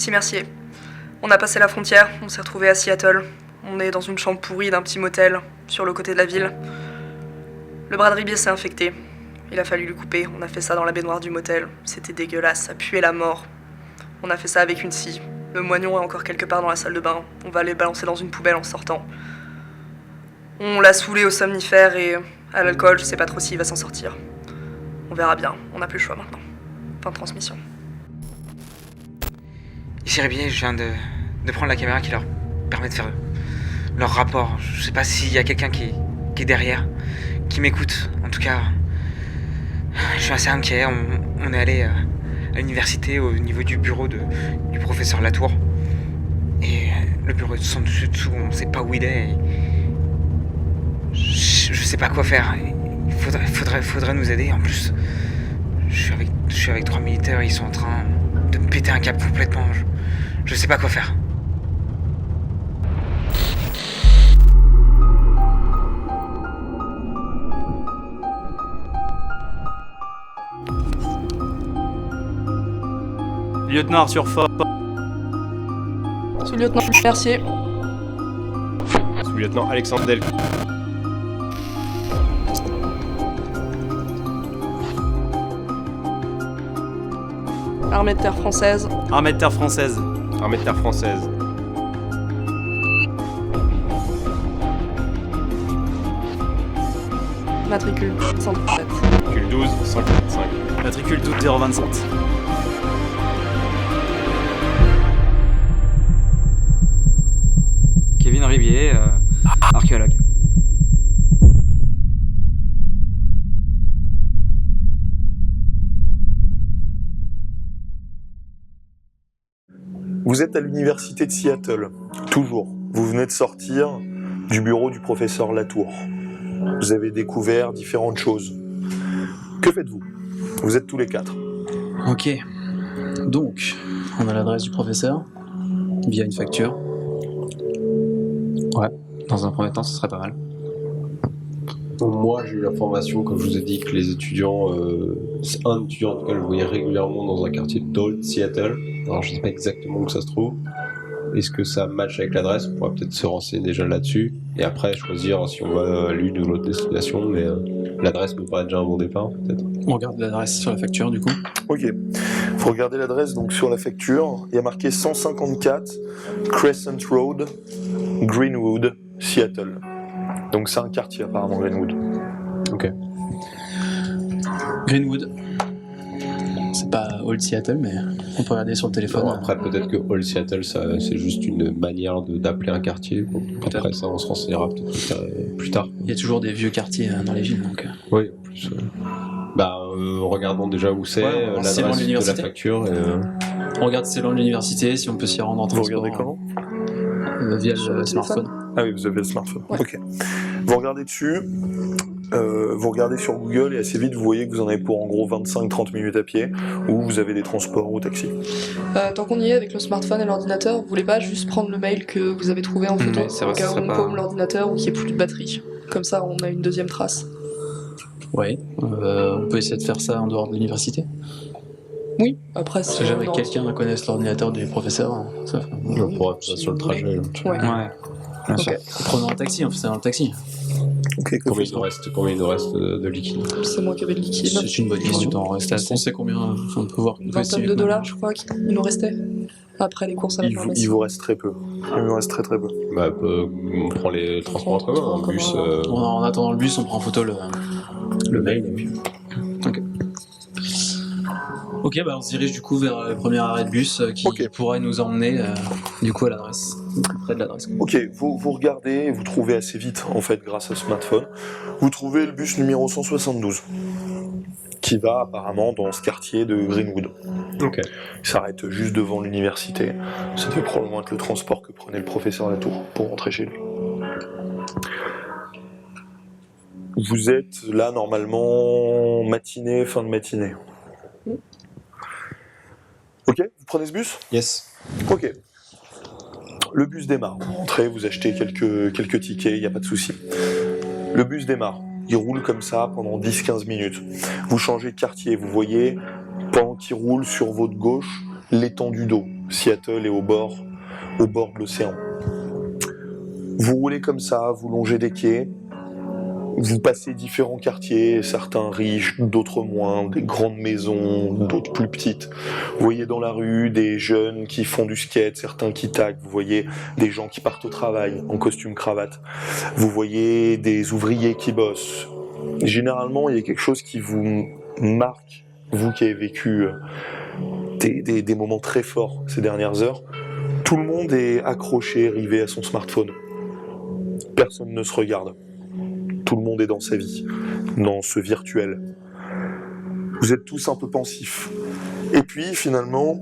Ici Mercier. On a passé la frontière, on s'est retrouvés à Seattle. On est dans une chambre pourrie d'un petit motel, sur le côté de la ville. Le bras de Ribier s'est infecté. Il a fallu le couper, on a fait ça dans la baignoire du motel. C'était dégueulasse, ça puait la mort. On a fait ça avec une scie. Le moignon est encore quelque part dans la salle de bain. On va les balancer dans une poubelle en sortant. On l'a saoulé au somnifère et à l'alcool, je sais pas trop s'il va s'en sortir. On verra bien, on n'a plus le choix maintenant. Fin de transmission. Ici Ribier, je viens de prendre la caméra qui leur permet de faire leur rapport. Je sais pas s'il y a quelqu'un qui est derrière, qui m'écoute. En tout cas, je suis assez inquiet. On est allé à l'université au niveau du bureau du professeur Latour. Et le bureau est sans dessous, on sait pas où il est. Je sais pas quoi faire. Il faudrait nous aider. En plus, je suis avec 3 militaires, ils sont en train de me péter un câble complètement. Je sais pas quoi faire. Lieutenant Arthur Fort. Sous-lieutenant Mercier. Sous-lieutenant Alexandre Del. Armée de terre française. Armée de terre française. Armée de terre française. Matricule 137. Matricule 12, 145. Matricule 12 027. Kevin Ribier, archéologue. Vous êtes à l'université de Seattle, toujours. Vous venez de sortir du bureau du professeur Latour. Vous avez découvert différentes choses. Que faites-vous? Vous êtes tous les 4. Ok. Donc, on a l'adresse du professeur, via une facture. Ouais, dans un premier temps, ce serait pas mal. Moi, j'ai eu l'information, comme je vous ai dit, que les étudiants, un étudiant en tout cas, je le voyais régulièrement dans un quartier d'Old Seattle. Alors, je sais pas exactement où ça se trouve. Est-ce que ça match avec l'adresse? On pourrait peut-être se renseigner déjà là-dessus. Et après, choisir si on va à l'une ou l'autre destination. Mais l'adresse me paraît déjà un bon départ, peut-être. On regarde l'adresse sur la facture, du coup. Ok. Faut regarder l'adresse donc sur la facture. Il y a marqué 154 Crescent Road, Greenwood, Seattle. Donc c'est un quartier apparemment, Greenwood. Ok. Greenwood. C'est pas Old Seattle, mais on peut regarder sur le téléphone. Bon, après, peut-être que Old Seattle, c'est juste une manière d'appeler un quartier. Bon, après ça, on se renseignera peut-être plus tard. Il y a toujours des vieux quartiers dans les villes, donc... Oui, en plus... regardons déjà où c'est, Ouais, l'adresse c'est loin de de la l'université. facture. On regarde si c'est loin de l'université, si on peut s'y rendre en Vous transport. regardez comment? Via Sur le le smartphone. Ah oui, vous avez le smartphone. Ouais. Ok. Vous regardez dessus, vous regardez sur Google et assez vite vous voyez que vous en avez pour en gros 25-30 minutes à pied, ou vous avez des transports ou taxi. Tant qu'on y est avec le smartphone et l'ordinateur, vous voulez pas juste prendre le mail que vous avez trouvé en photo, C'est vrai, au cas ce où serait on pas- paume l'ordinateur ou qu'il n'y ait plus de batterie. Comme ça, on a une deuxième trace. Ouais, on peut essayer de faire ça en dehors de l'université. Oui, après, Si jamais quelqu'un connaisse l'ordinateur du professeur, ça fait... On pourra faire ça sur le trajet. Ouais. Ouais. Bien sûr. Prenons un taxi, on fait ça dans le taxi. Ok, Combien il nous reste de liquide? C'est moi qui avais le liquide. C'est une bonne question. On sait combien on peut voir. Une vingtaine de dollars, je crois, qu'il nous restait. Après les courses à la il pharmacie. vous reste très peu. Il vous reste très très peu. Bah, on prend les transports en commun, un bus. En attendant le bus, on prend en photo le mail et puis... Ok, bah on se dirige du coup vers le premier arrêt de bus qui Ok. pourrait nous emmener du coup à l'adresse, près de l'adresse. Ok, vous regardez et vous trouvez assez vite, en fait, grâce au smartphone, vous trouvez le bus numéro 172, qui va apparemment dans ce quartier de Greenwood. Ok. Il s'arrête juste devant l'université. Ça devait probablement être le transport que prenait le professeur Latour pour rentrer chez lui. Vous êtes là normalement matinée, fin de matinée. Ok, vous prenez ce bus? Yes. Ok. Le bus démarre. Vous rentrez, vous achetez quelques tickets, il n'y a pas de souci. Le bus démarre. Il roule comme ça pendant 10-15 minutes. Vous changez de quartier, vous voyez, pendant qu'il roule sur votre gauche, l'étendue d'eau. Seattle est au bord de l'océan. Vous roulez comme ça, vous longez des quais, vous passez différents quartiers, certains riches, d'autres moins, des grandes maisons, d'autres plus petites. Vous voyez dans la rue des jeunes qui font du skate, certains qui taguent, vous voyez des gens qui partent au travail en costume cravate, vous voyez des ouvriers qui bossent. Généralement, il y a quelque chose qui vous marque, vous qui avez vécu des moments très forts ces dernières heures. Tout le monde est accroché, rivé à son smartphone. Personne ne se regarde. Tout le monde est dans sa vie, dans ce virtuel. Vous êtes tous un peu pensifs. Et puis, finalement,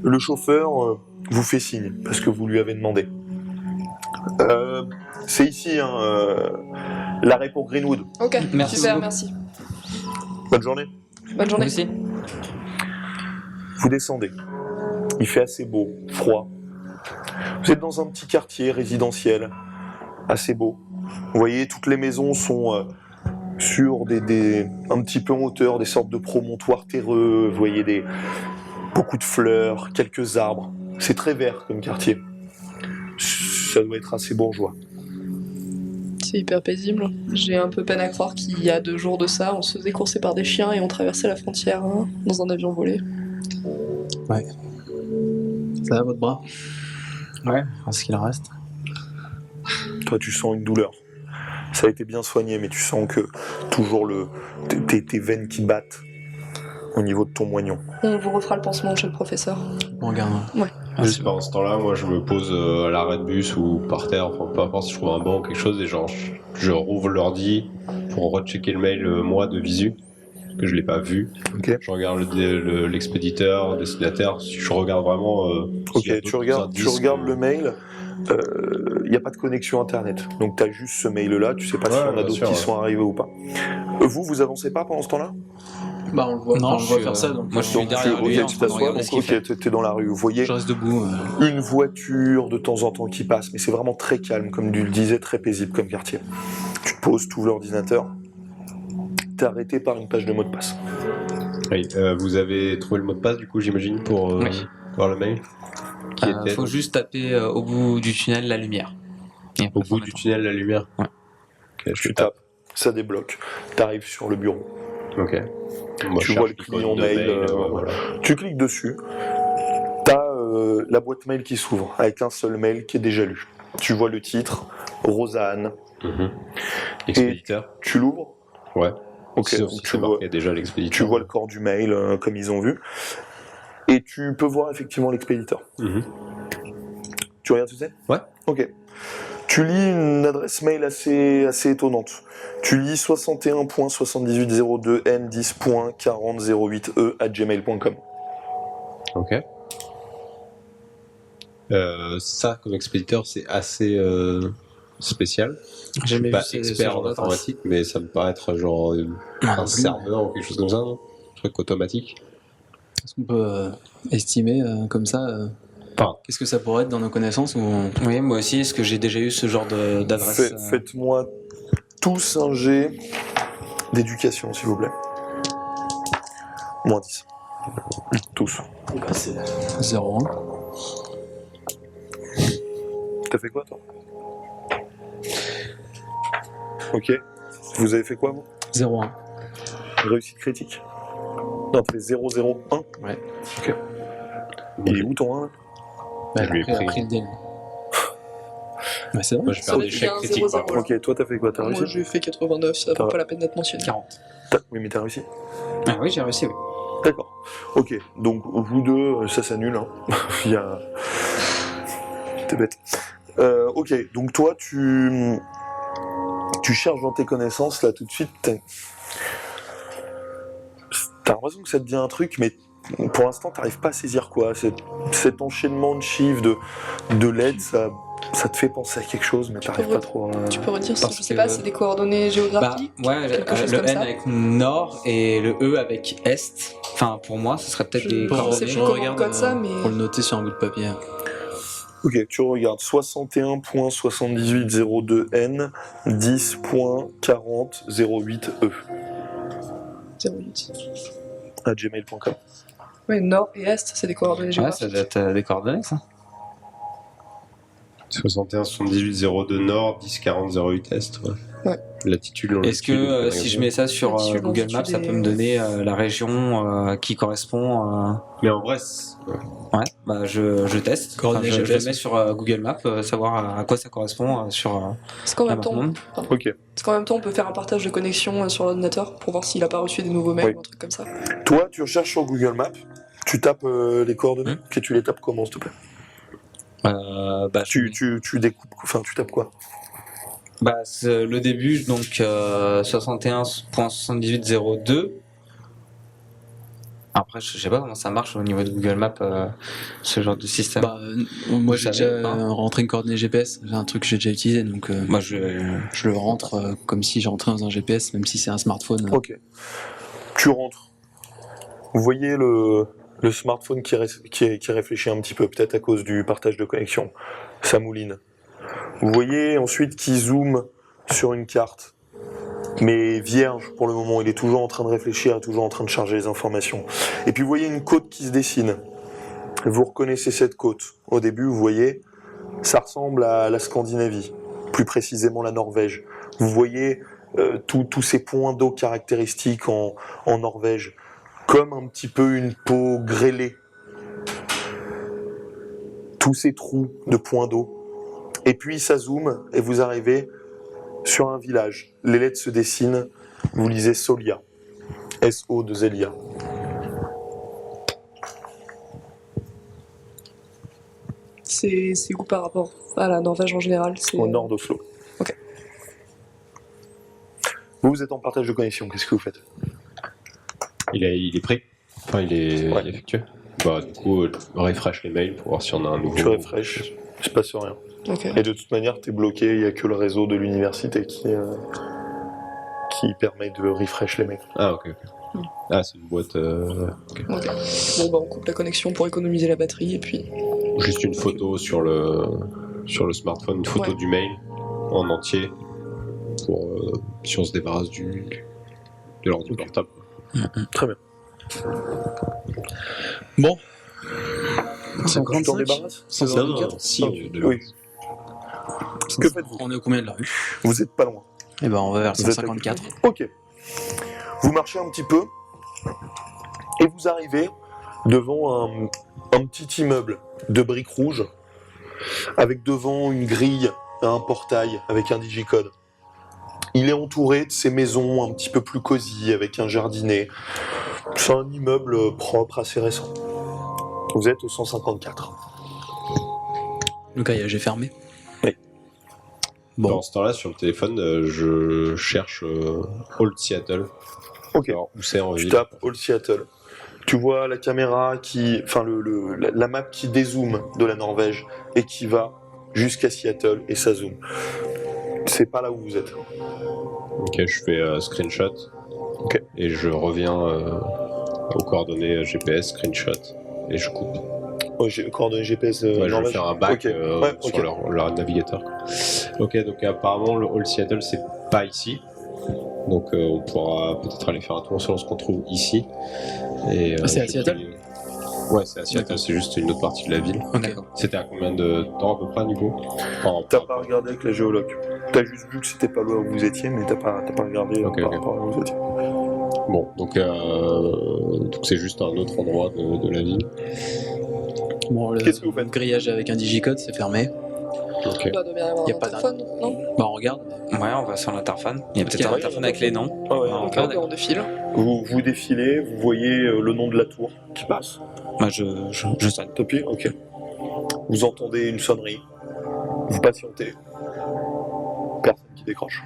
le chauffeur vous fait signe, parce que vous lui avez demandé. C'est ici, l'arrêt pour Greenwood. Ok, Merci super, beaucoup. merci. Bonne journée. Bonne journée. Aussi. Vous descendez. Il fait assez beau, froid. Vous êtes dans un petit quartier résidentiel, assez beau. Vous voyez, toutes les maisons sont sur un petit peu en hauteur, des sortes de promontoires terreux. Vous voyez beaucoup de fleurs, quelques arbres. C'est très vert comme quartier. Ça doit être assez bourgeois. C'est hyper paisible. J'ai un peu peine à croire qu'il y a 2 jours de ça, on se faisait courser par des chiens et on traversait la frontière dans un avion volé. Ça va votre bras? Ouais, ce qu'il reste. Toi, tu sens une douleur. Ça a été bien soigné, mais tu sens que toujours tes veines qui battent au niveau de ton moignon. On vous refera le pansement chez le professeur. On regarde. Juste pendant ce temps-là, moi je me pose à l'arrêt de bus ou par terre, enfin peu importe si je trouve un banc ou quelque chose, et genre je rouvre l'ordi pour rechecker le mail moi de visu, que je l'ai pas vu. Ok. Je regarde l'expéditeur, le destinataire, si je regarde vraiment. Ok, s'il y a tu d'autres regardes indices le mail. Il n'y a pas de connexion internet, donc tu as juste ce mail-là. Tu sais pas s'il y en a bien d'autres sûr, qui ouais. sont arrivés ou pas. Vous avancez pas pendant ce temps-là? Bah, on le voit, Non, on le voit je faire suis, ça. Donc, moi, je suis Donc, derrière lui, ok, en tu train de t'assois, regarder donc ce qu'il fait. ok, t'es dans la rue. Vous voyez je reste debout. une voiture de temps en temps qui passe, mais c'est vraiment très calme, comme tu le disais, très paisible comme quartier. Tu te poses, tu ouvres l'ordinateur, t'es arrêté par une page de mot de passe. Oui, vous avez trouvé le mot de passe du coup, j'imagine, pour Oui. voir le mail qui était Faut juste taper au bout du tunnel la lumière. Et après, au faut bout du mettre- tunnel la lumière. Ouais. Ok, Tu tapes, ça débloque. T'arrives sur le bureau. Ok. Moi, Tu je vois cherche le client l'icône de mail, voilà. Tu cliques dessus, t'as la boîte mail qui s'ouvre avec un seul mail qui est déjà lu. Tu vois le titre, Rosanne. Mhm. Expéditeur. Tu l'ouvres. Ouais. Ok, Sauf donc si tu c'est vois, marqué déjà l'expéditeur. tu vois le corps du mail comme ils ont vu. Et tu peux voir effectivement l'expéditeur. Mhm. Tu regardes ce que c'est? Ouais. Ok. Tu lis une adresse mail assez étonnante. Tu lis 61.7802n10.4008e@gmail.com. Ok. Ça, comme expéditeur, c'est assez spécial. J'ai Je suis jamais pas vu ce expert genre en d'adresse. informatique, mais ça me paraît être genre un serveur ou quelque chose comme ça, non? Un truc automatique. Est-ce qu'on peut estimer comme ça Enfin, qu'est-ce que ça pourrait être dans nos connaissances ou... Oui, moi aussi, est-ce que j'ai déjà eu ce genre d'adresse Faites-moi tous un jet d'éducation, s'il vous plaît. Moins 10. Tous. 0,1. T'as fait quoi, toi? Ok. Vous avez fait quoi, vous? 0,1. Réussite critique. Non, t'as fait 0,01. Ouais. Ok. Il est où ton 1 là? Bah, Je lui ai après, pris. le dé. Bah, c'est vrai. moi, je perds des chèques critiques. par contre. Ok, toi t'as fait quoi? T'as Moi réussi? j'ai fait 89, ça vaut T'as- pas la peine d'être mentionné. 40. Oui, mais t'as réussi. Ah oui, j'ai réussi, oui. D'accord. Ok, donc vous deux, ça s'annule. Hein. Il y a... T'es bête. Ok, donc toi, tu cherches dans tes connaissances, là, tout de suite. T'as l'impression que ça te dit un truc, mais pour l'instant, t'arrives pas à saisir quoi. Cet enchaînement de chiffres, de lettres, ça te fait penser à quelque chose, mais t'arrives pas trop à... Tu peux redire, Parce je sais que- pas, c'est des coordonnées Bah, géographiques ouais, quelque chose le comme N ça. avec nord et le E avec est. Enfin, pour moi, ce serait peut-être Je- des je sais coordonnées. plus comment on code ça, mais... Pour le noter sur un bout de papier. Ok, tu regardes 61.7802n 10.4008e 08. à gmail.com. Oui, nord et est, c'est des coordonnées Ouais, géographiques. ça doit être des coordonnées, ça. 61 78 02 nord, 10 40 08 est. Ouais. Latitude, longitude. Est-ce que si je mets ça sur Latitude, Google Maps, longitude ça peut et- me donner la région qui correspond Mais en vrai, Ouais, bah je teste. Coordonnées Je le GPS, mets sur Google Maps, savoir à quoi ça correspond sur Est-ce qu'en la même map temps, monde. Ok. est-ce qu'en même temps, on peut faire un partage de connexion sur l'ordinateur pour voir s'il a pas reçu des nouveaux mails Oui. ou un truc comme ça? Toi, tu recherches sur Google Maps, tu tapes les coordonnées, Hmm. et tu les tapes comment, s'il te plaît? Bah, Tu découpes, enfin, tu tapes quoi? bah, c'est le début, donc 61.7802. Après, je sais pas comment ça marche au niveau de Google Maps, ce genre de système. Bah, moi Vous j'ai savez, déjà hein rentré une coordonnée GPS, c'est un truc que j'ai déjà utilisé, donc Moi, je je le rentre comme si je rentrais dans un GPS, même si c'est un smartphone. Ok. Tu rentres. Vous voyez le smartphone qui réfléchit un petit peu, peut-être à cause du partage de connexion. Ça mouline. Vous voyez ensuite qu'il zoome sur une carte, mais vierge pour le moment. Il est toujours en train de réfléchir, toujours en train de charger les informations. Et puis vous voyez une côte qui se dessine. Vous reconnaissez cette côte. Au début, vous voyez, ça ressemble à la Scandinavie, plus précisément la Norvège. Vous voyez tous ces points d'eau caractéristiques en Norvège, comme un petit peu une peau grêlée. Tous ces trous de points d'eau. Et puis ça zoome et vous arrivez sur un village. Les lettres se dessinent. Vous lisez Solia. S-O-2-L-I-A. C'est où par rapport à la Norvège en général? C'est Au nord d'Oslo. Ok. Vous êtes en partage de connexion. Qu'est-ce que vous faites? il est pris. Enfin, il est Ouais. effectué. Bah, du coup, refresh les mails pour voir si on a un nouveau. Tu refresh. Il se passe rien. Ok. Et de toute manière, t'es bloqué. Il n'y a que le réseau de l'université qui permet de refresh les mails. Ah, ok. Ah, c'est une boîte. Ok. Bon, bah, on coupe la connexion pour économiser la batterie et puis. Juste une photo sur le smartphone, une photo Ouais. du mail en entier pour si on se débarrasse de l'ordi portable. Très bien. Bon. Tu t'en 55. débarrasses? 154. Si, Oui. Que faites-vous? On est au combien de la rue? Vous êtes pas loin. Eh ben on va vers Vous êtes 154. Ok. Vous marchez un petit peu et vous arrivez devant un petit immeuble de briques rouges avec devant une grille et un portail avec un digicode. Il est entouré de ces maisons un petit peu plus cosy avec un jardinet. C'est un immeuble propre, assez récent. Vous êtes au 154. Le grillage est fermé. Oui. Bon. Dans ce temps-là, sur le téléphone, je cherche Old Seattle. Ok. Alors, où c'est en Tu ville? tapes All Seattle. Tu vois la caméra qui, enfin la map qui dézoome de la Norvège et qui va jusqu'à Seattle et ça zoome. C'est pas là où vous êtes. Ok, je fais screenshot. Ok. Et je reviens aux coordonnées GPS, screenshot, et je coupe. Oh, j'ai coordonnées GPS Ouais, je vais Norvège. faire un back Ok. Ouais, sur ok. leur navigateur. Ok, donc apparemment le Old Seattle c'est pas ici. Donc on pourra peut-être aller faire un tour sur ce qu'on trouve ici. Et, C'est à j'ai Seattle pris- Ouais, c'est à Seattle, D'accord. c'est juste une autre partie de la ville. Ok. C'était à combien de temps à peu près, Nico? Enfin, T'as pas regardé avec la géologue. T'as juste vu que c'était pas là où vous étiez, mais t'as pas regardé Ok, par ok. rapport à où vous étiez. Bon, donc c'est juste un autre endroit de la ville. Bon, le Qu'est-ce que vous faites? grillage avec un digicode, c'est fermé. Ok. Il doit bien y avoir Y a un pas interphone, non? Bah on regarde. Ouais, on va sur l'interphone. Il y a Parce peut-être qu'il y un a- interphone avec les noms. Ah ouais. Ah, Ok, d'accord. on défile. Vous défilez, vous voyez le nom de la tour qui passe. Bah, je sonne. Tapis, ok. Vous entendez une sonnerie. Vous patientez. Personne qui décroche.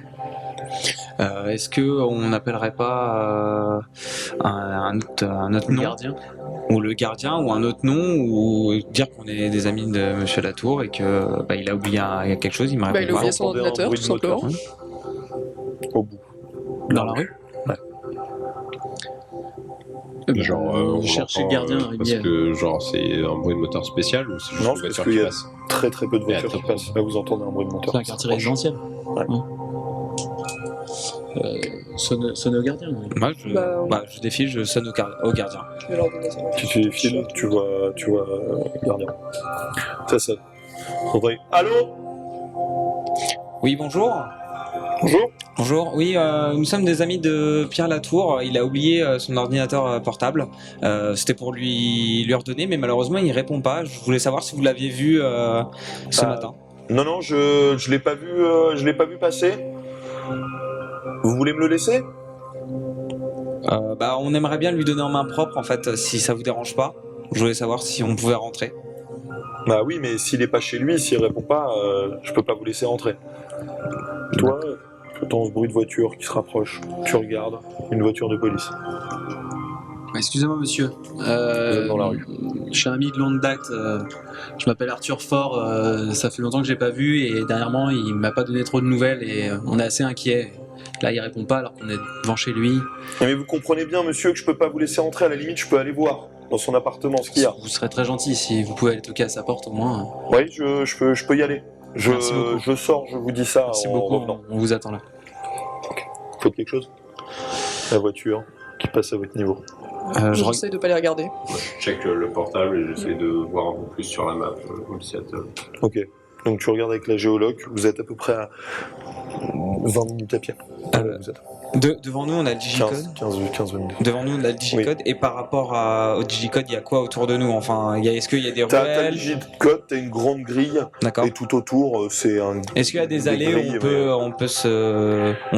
Est-ce que on n'appellerait pas un autre Le nom gardien. ou le gardien ou un autre nom ou dire qu'on est des amis de Monsieur Latour et que bah, il a oublié quelque chose, il me Bah, répond il a pas. oublié son entendez un ordinateur, bruit tout de moteur. simplement. Au bout. Dans la rue. Genre, on chercher le entend, gardien. parce il y a- que genre c'est un bruit de moteur spécial ou c'est juste Non, une c'est parce voiture qu'il y qui a passe? très très peu de Il y a voitures très qui peu. passent. Là, vous entendez un bruit de moteur. C'est un qui quartier s'approche. résidentiel. Ouais. Sonne au gardien. Oui. Moi, Bah, je défile, je sonne au gardien. Je vais leur donner ça. Tu défiles, tu vois gardien. Ça sonne. André. Allô? Oui, bonjour. Bonjour. Bonjour, oui, nous sommes des amis de Pierre Latour. Il a oublié son ordinateur portable. C'était pour lui redonner, mais malheureusement, il répond pas. Je voulais savoir si vous l'aviez vu ce matin. Non, je l'ai pas vu passer. Vous voulez me le laisser? On aimerait bien lui donner en main propre, en fait, si ça vous dérange pas. Je voulais savoir si on pouvait rentrer. Bah oui, mais s'il est pas chez lui, s'il répond pas, je peux pas vous laisser rentrer. Toi, tu entends ce bruit de voiture qui se rapproche. Tu regardes, une voiture de police. Excusez-moi, monsieur. Vous êtes dans la rue. Je suis un ami de longue date. Je m'appelle Arthur Faure. Ça fait longtemps que je l'ai pas vu et dernièrement, il m'a pas donné trop de nouvelles et on est assez inquiet. Là, il répond pas alors qu'on est devant chez lui. Mais vous comprenez bien, monsieur, que je peux pas vous laisser rentrer. À la limite, je peux aller voir dans son appartement ce qu'il y a. Vous serez très gentil si vous pouvez aller toquer à sa porte au moins. Oui, je peux y aller. Merci beaucoup. Je sors, je vous dis ça Merci en beaucoup. revenant. On vous attend là. Faites quelque chose. La voiture qui passe à votre niveau. J'essaie de pas les regarder. Je check le portable et j'essaie de voir un peu plus sur la map de Seattle. Ok. Donc tu regardes avec la géologue, vous êtes à peu près à 20 minutes à pied. Vous êtes Devant nous, on a le digicode. 15 minutes. Devant nous, on a le digicode. Et par rapport au digicode, il y a quoi autour de nous? Enfin, est-ce qu'il y a des T'as ruelles? le digicode, t'as une grande grille, D'accord. et tout autour, c'est un... Est-ce qu'il y a des allées grilles, où on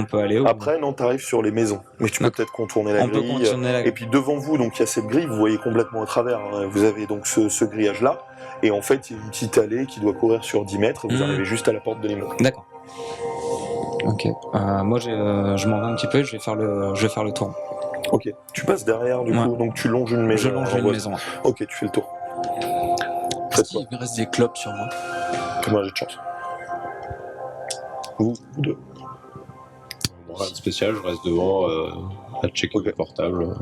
peut aller? Après, non, t'arrives sur les maisons. Mais tu peux D'accord. peut-être contourner la On peut grille. contourner la Et puis devant vous, donc il y a cette grille, vous voyez complètement à travers. Hein. Vous avez donc ce grillage-là. Et en fait, il y a une petite allée qui doit courir sur 10 mètres. Et vous arrivez juste à la porte de l'immeuble. D'accord. Ok. Moi, je m'en vais un petit peu. Je vais faire le tour. Ok. Tu passes derrière, du Ouais. coup, donc tu longes une maison. Je longe une maison. Ok, tu fais le tour. Est-ce Faites quoi? qu'il me reste des clopes sur moi? Moi, j'ai de chance. Vous deux. Rien de spécial, je reste devant à checker le portable.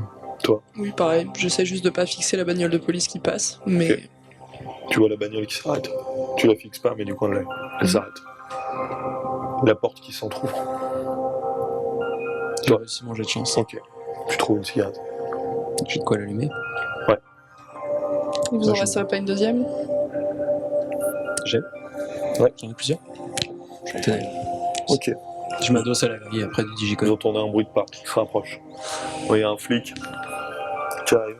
Oui, pareil. J'essaie juste de pas fixer la bagnole de police qui passe, mais Ok. Tu vois la bagnole qui s'arrête. Tu la fixes pas, mais du coin de l'œil. Elle s'arrête. La porte qui s'entrouvre. J'ai réussi mon jet de chance. Ok. Tu trouves une cigarette. J'ai de quoi l'allumer. il vous en je- resterait pas une deuxième? J'en ai plusieurs. Tenez. Ok. Je m'adosse à la grille après du Vous digicode. entendez un bruit de pas qui se rapproche. Il y a un flic qui arrive.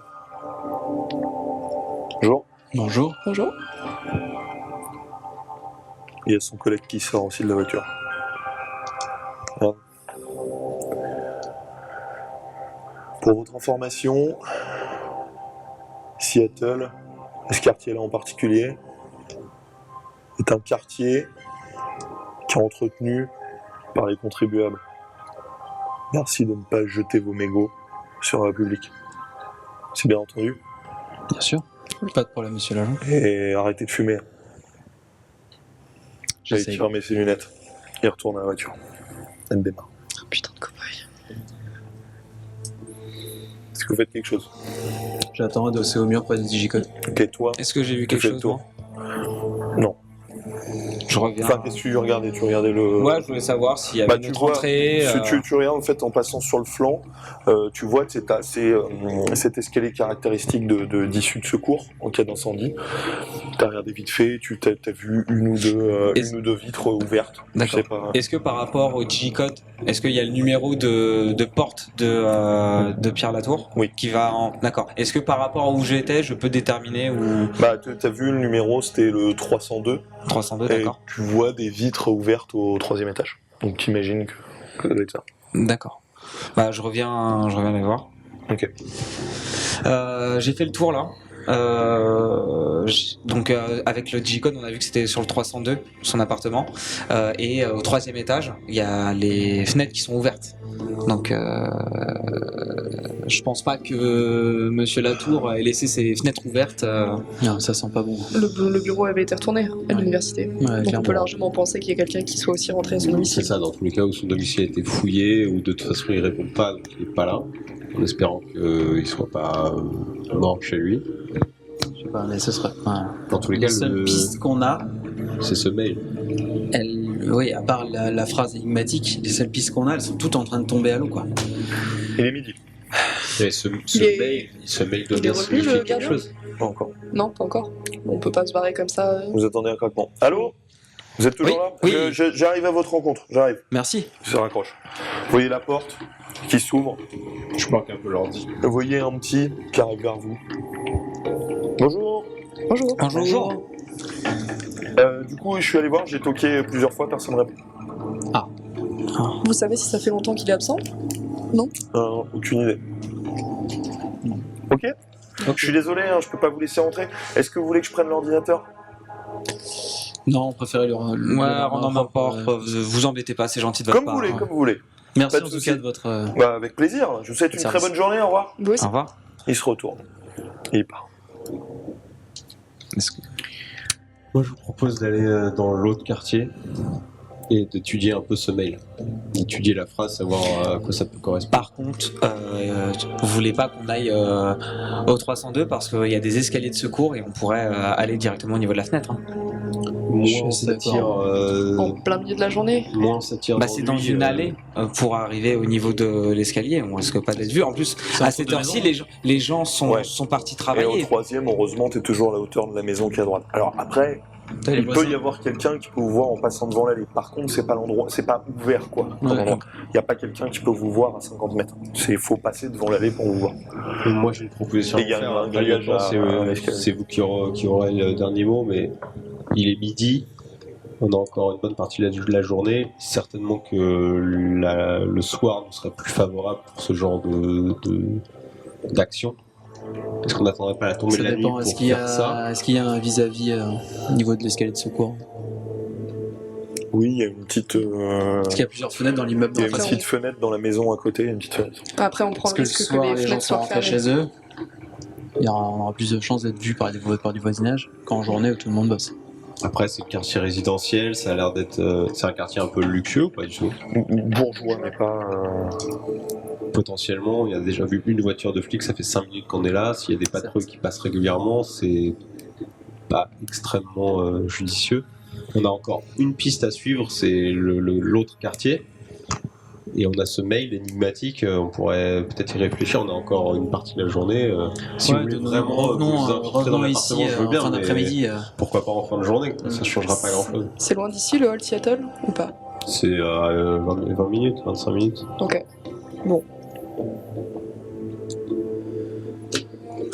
Bonjour. Bonjour. Bonjour. Il y a son collègue qui sort aussi de la voiture. Voilà. Pour votre information, Seattle, ce quartier-là en particulier, est un quartier qui est entretenu par les contribuables. Merci de ne pas jeter vos mégots sur la public. C'est bien entendu. Bien sûr. Pas de problème, monsieur l'agent. Et arrêtez de fumer. J'allais J'essaye. fermer ses lunettes. Il retourne à la voiture. Elle démarre. Putain de cobaye. Est-ce que vous faites quelque chose? J'attends adossé au mur près du digicode. Ok, toi, Est-ce que j'ai vu tu quelque fais le chose? tour. Moi Non. Je reviens. Enfin, qu'est-ce que tu regardais? Tu regardais le... Ouais, je voulais savoir s'il y avait Bah, une tu autre vois, entrée. tu regardes en fait en passant sur le flanc, tu vois que c'est cet escalier caractéristique d'issue de secours en cas d'incendie. T'as regardé vite fait, t'as vu une ou deux vitres ouvertes. Je D'accord. sais pas. Est-ce que par rapport au digicode, est-ce qu'il y a le numéro de porte de Pierre Latour? Oui. Qui va en... D'accord. Est-ce que par rapport à où j'étais, je peux déterminer où... Bah, t'as vu le numéro, c'était le 302. 302, Et d'accord. tu vois des vitres ouvertes au 3e étage. Donc t'imagines que ça doit être ça. D'accord. Bah, je reviens les voir. Ok. J'ai fait le tour là. Donc avec le digicode, on a vu que c'était sur le 302, son appartement, et au 3e étage, il y a les fenêtres qui sont ouvertes. Donc je pense pas que Monsieur Latour ait laissé ses fenêtres ouvertes. Non, ça sent pas bon. Le bureau avait été retourné à l'université. Ouais, Donc on clairement. peut largement penser qu'il y a quelqu'un qui soit aussi rentré à son C'est domicile. ça, dans tous les cas où son domicile a été fouillé, ou de toute façon il répond pas, donc il est pas là, en espérant qu'il soit pas mort chez lui. Je sais pas, mais ce serait. Enfin, Dans tous les la cas, seule piste qu'on a, c'est ce mail. elle Oui, à part la phrase énigmatique, les seules pistes qu'on a, elles sont toutes en train de tomber à l'eau, quoi. Il est midi. Et ce mail il est donné revenu, signifie le quelque gardien chose. Pas encore. Non, pas encore. On peut pas se barrer comme ça. Vous attendez un craquement. Allô? Vous êtes toujours là? Oui. J'arrive à votre rencontre, j'arrive. Merci. Je raccroche. Vous voyez la porte qui s'ouvre. Je marque un peu l'ordi. Vous voyez un petit qui arrive vers vous. Bonjour. Bonjour. Bonjour. Du coup, je suis allé voir, j'ai toqué plusieurs fois, personne ne répond. Vous savez si ça fait longtemps qu'il est absent? Aucune idée. Ok. Je suis désolé, hein, je peux pas vous laisser rentrer. Est-ce que vous voulez que je prenne l'ordinateur? Non, on préférait le rendre en main propre, vous embêtez pas, c'est gentil de votre Comme vous part. voulez, comme vous voulez. Merci Pas de en tout souci. cas de votre... Bah, avec plaisir. Je vous souhaite une très Service. bonne journée, au revoir. Vous aussi. Au revoir. Il se retourne. Et il part. Moi, je vous propose d'aller dans l'autre quartier et d'étudier un peu ce mail. D'étudier la phrase, savoir à quoi ça peut correspondre. Par contre, vous voulez pas qu'on aille au 302 parce qu'il y a des escaliers de secours et on pourrait aller directement au niveau de la fenêtre. Hein. Moins Je on suis s'attire, d'accord. En plein milieu de la journée. moins on s'attire. Bah, c'est dans lui, une allée pour arriver au niveau de l'escalier. On risque pas d'être vu. En plus, C'est à entre cette deux heure-ci, maisons. les gens sont, Ouais. sont partis Et au travailler. troisième, heureusement, t'es toujours à la hauteur de la maison qui est à droite. Alors après, T'as les il peut voisins. y avoir quelqu'un qui peut vous voir en passant devant l'allée. Par contre, c'est pas l'endroit, c'est pas ouvert quoi. Comme Ouais. endroit. Il n'y a pas quelqu'un qui peut vous voir à 50 mètres. Il faut passer devant l'allée pour vous voir. Moi, j'ai une proposition. Et il y a à faire. un grillage Actuellement, à l'escalier. c'est vous qui aurez le dernier mot, mais il est midi. On a encore une bonne partie de la journée. Certainement que le soir ne serait plus favorable pour ce genre d'action. Est-ce qu'on n'attendrait pas la tombée Ça de la nuit dépend. pour Est-ce qu'il y, faire ça? est-ce qu'il y a un vis-à-vis au niveau de l'escalier de secours? Oui, il y a une petite, Est-ce qu'il y a plusieurs fenêtres dans l'immeuble il y a d'en une face? petite fenêtre dans la maison à côté, une petite fenêtre. Après, on prend Parce le que le risque que soir, les les gens fenêtres sont soient rentrés fermées. chez eux. On aura plus de chances d'être vu par du voisinage qu'en journée où tout le monde bosse. Après, c'est le quartier résidentiel. Ça a l'air d'être. C'est un quartier un peu luxueux ou pas du tout? Bourgeois, mais pas. Potentiellement, il y a déjà vu une voiture de flic, ça fait 5 minutes qu'on est là. S'il y a des patrouilles qui passent régulièrement, c'est pas extrêmement judicieux. On a encore une piste à suivre, c'est l'autre quartier. Et on a ce mail énigmatique, on pourrait peut-être y réfléchir, on a encore une partie de la journée. Si vous voulez vraiment que je vous infiltrer dans revenons ici l'appartement, je veux bien, en fin mais d'après-midi. pourquoi pas en fin de journée, ça ne changera pas grand-chose. C'est loin d'ici, le Hall Seattle, ou pas? C'est 20 minutes, 25 minutes. Ok. Bon.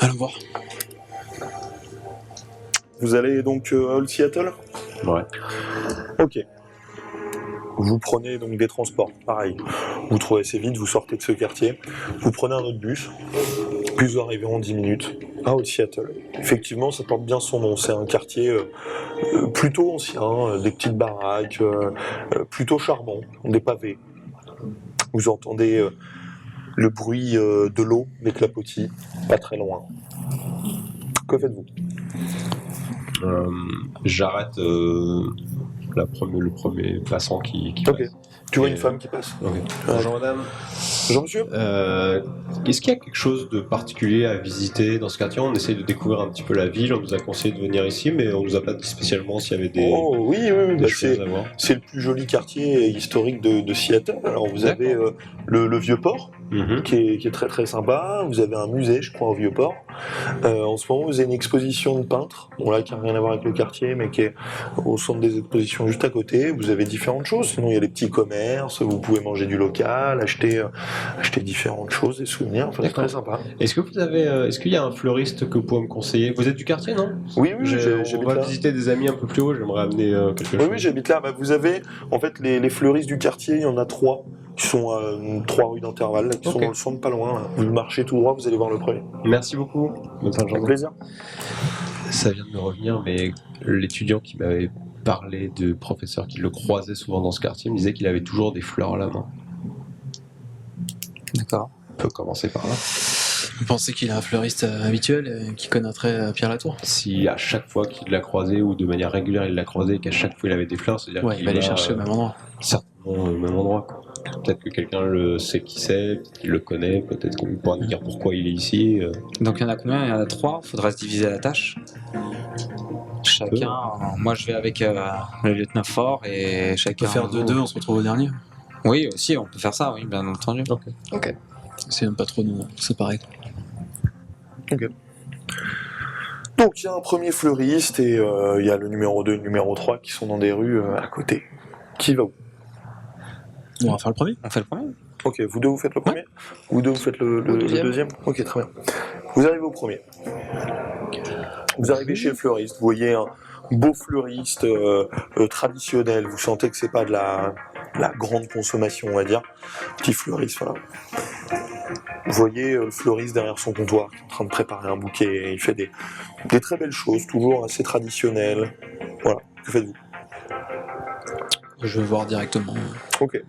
Allons voir. Vous allez donc à Old Seattle? Ouais. Ok. Vous prenez donc des transports, pareil. Vous trouvez assez vite, vous sortez de ce quartier. Vous prenez un autre bus, puis vous arrivez en 10 minutes à Old Seattle. Effectivement, ça porte bien son nom. C'est un quartier plutôt ancien, des petites baraques, plutôt charmant, des pavés. Vous entendez le bruit de l'eau, des clapotis, pas très loin. Que faites-vous? J'arrête le premier passant qui Ok. passe. Tu vois Et- une femme qui passe. Ok. Bonjour madame. Bonjour monsieur. Est-ce qu'il y a quelque chose de particulier à visiter dans ce quartier? On essaye de découvrir un petit peu la ville, on nous a conseillé de venir ici, mais on nous a pas dit spécialement s'il y avait des, Oh oui, oui, oui, des bah, choses à voir. c'est le plus joli quartier historique de Seattle. Alors vous avez le vieux port Mhm. qui est très très sympa. Vous avez un musée, je crois, au vieux port. En ce moment, vous avez une exposition de peintres, bon là qui n'a rien à voir avec le quartier, mais qui est au centre des expositions juste à côté. Vous avez différentes choses. Sinon, il y a les petits commerces. Vous pouvez manger du local, acheter différentes choses, des souvenirs. Enfin, c'est D'accord. très sympa. Est-ce qu'il y a un fleuriste que vous pouvez me conseiller? Vous êtes du quartier, non? Oui, oui, On j'habite va là. visiter des amis un peu plus haut, j'aimerais amener quelque Oui, chose. oui, j'habite là. Bah, vous avez, en fait, les fleuristes du quartier, il y en a 3, qui sont à 3 rues d'intervalle, là, qui sont Ok. dans le centre, pas loin. Là. Vous marchez tout droit, vous allez voir le premier. Merci beaucoup. Bonne fin de Avec journée. plaisir. Ça vient de me revenir, mais l'étudiant qui m'avait parlé de professeur qui le croisait souvent dans ce quartier me disait qu'il avait toujours des fleurs à la main. D'accord. On peut commencer par là. Vous pensez qu'il a un fleuriste habituel qui connaîtrait Pierre Latour? Si à chaque fois qu'il l'a croisé ou de manière régulière il l'a croisé et qu'à chaque fois il avait des fleurs, c'est-à-dire Ouais, qu'il il va aller chercher au même endroit. certainement au même endroit, quoi. Peut-être que quelqu'un le sait qui c'est, peut-être qu'il le connaît, peut-être qu'il pourra nous dire pourquoi il est ici. Donc il y en a combien? Il y en a 3, faudra se diviser la tâche. Chacun, moi je vais avec le lieutenant Fort et On chacun. peut faire 2-2, on se retrouve au dernier. Oui, aussi, on peut faire ça, oui, bien entendu. Ok. C'est même pas trop nous séparer. Donc il y a un premier fleuriste et il y a le numéro 2 et le numéro 3 qui sont dans des rues à côté. Qui va où? On va faire le premier. On fait le premier? Ok, vous deux vous faites le premier? Vous deux vous faites le deuxième? Ok, très bien. Vous arrivez au premier. Vous arrivez chez le fleuriste, vous voyez un beau fleuriste traditionnel, vous sentez que c'est pas de la grande consommation, on va dire. Petit fleuriste, voilà. Vous voyez le fleuriste derrière son comptoir qui est en train de préparer un bouquet, il fait des très belles choses, toujours assez traditionnelles. Voilà, que faites-vous? Je vais voir directement. Ok,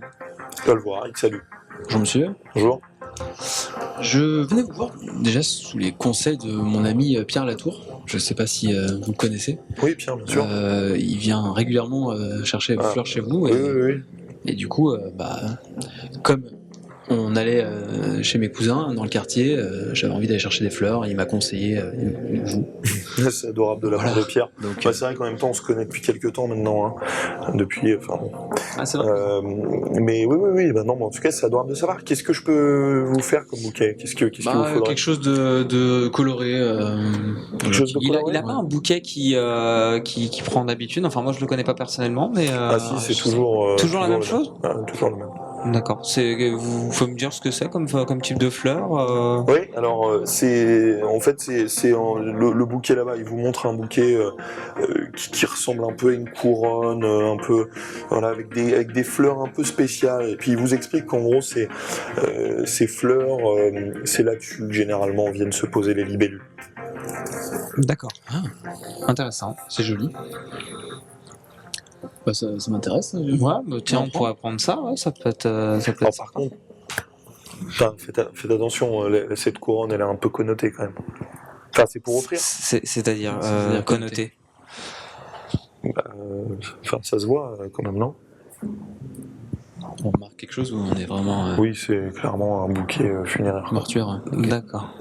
tu vas le voir, il te salue. Bonjour monsieur. Bonjour. Je venais vous voir déjà sous les conseils de mon ami Pierre Latour. Je sais pas si vous le connaissez. Oui, Pierre, bien sûr. Il vient régulièrement chercher vos fleurs chez vous. Oui. Et du coup, comme on allait chez mes cousins dans le quartier, j'avais envie d'aller chercher des fleurs. Il m'a conseillé vous. C'est adorable de la part de Pierre. Donc, C'est vrai qu'en même temps, on se connaît depuis quelques temps maintenant. Depuis, Ah, c'est vrai. mais oui. Bah non, mais en tout cas, c'est adorable de savoir. Qu'est-ce que je peux vous faire comme bouquet? Qu'est-ce qu'il vous faudrait? Quelque chose de coloré. Quelque chose de Il a coloré? pas un bouquet qui prend d'habitude, enfin moi je le connais pas personnellement, mais. Ah si, c'est toujours... Toujours la même le chose? Ah, toujours le même. D'accord. Vous pouvez me dire ce que c'est comme type de fleur Oui, alors le bouquet là-bas, il vous montre un bouquet qui ressemble un peu à une couronne, un peu voilà, avec des fleurs un peu spéciales. Et puis il vous explique qu'en gros ces fleurs, c'est là-dessus que généralement viennent se poser les libellules. D'accord. Intéressant. C'est joli. Ça m'intéresse. Ouais, bah, tiens, on pourrait prendre ça, ouais, ça peut être Alors, par contre, faites attention, cette couronne elle est un peu connotée quand même. Enfin, c'est pour offrir. C'est-à-dire connoté. Ça se voit quand même, non? On remarque quelque chose où on est vraiment Oui, c'est clairement un bouquet funéraire. mortuaire. Hein. D'accord.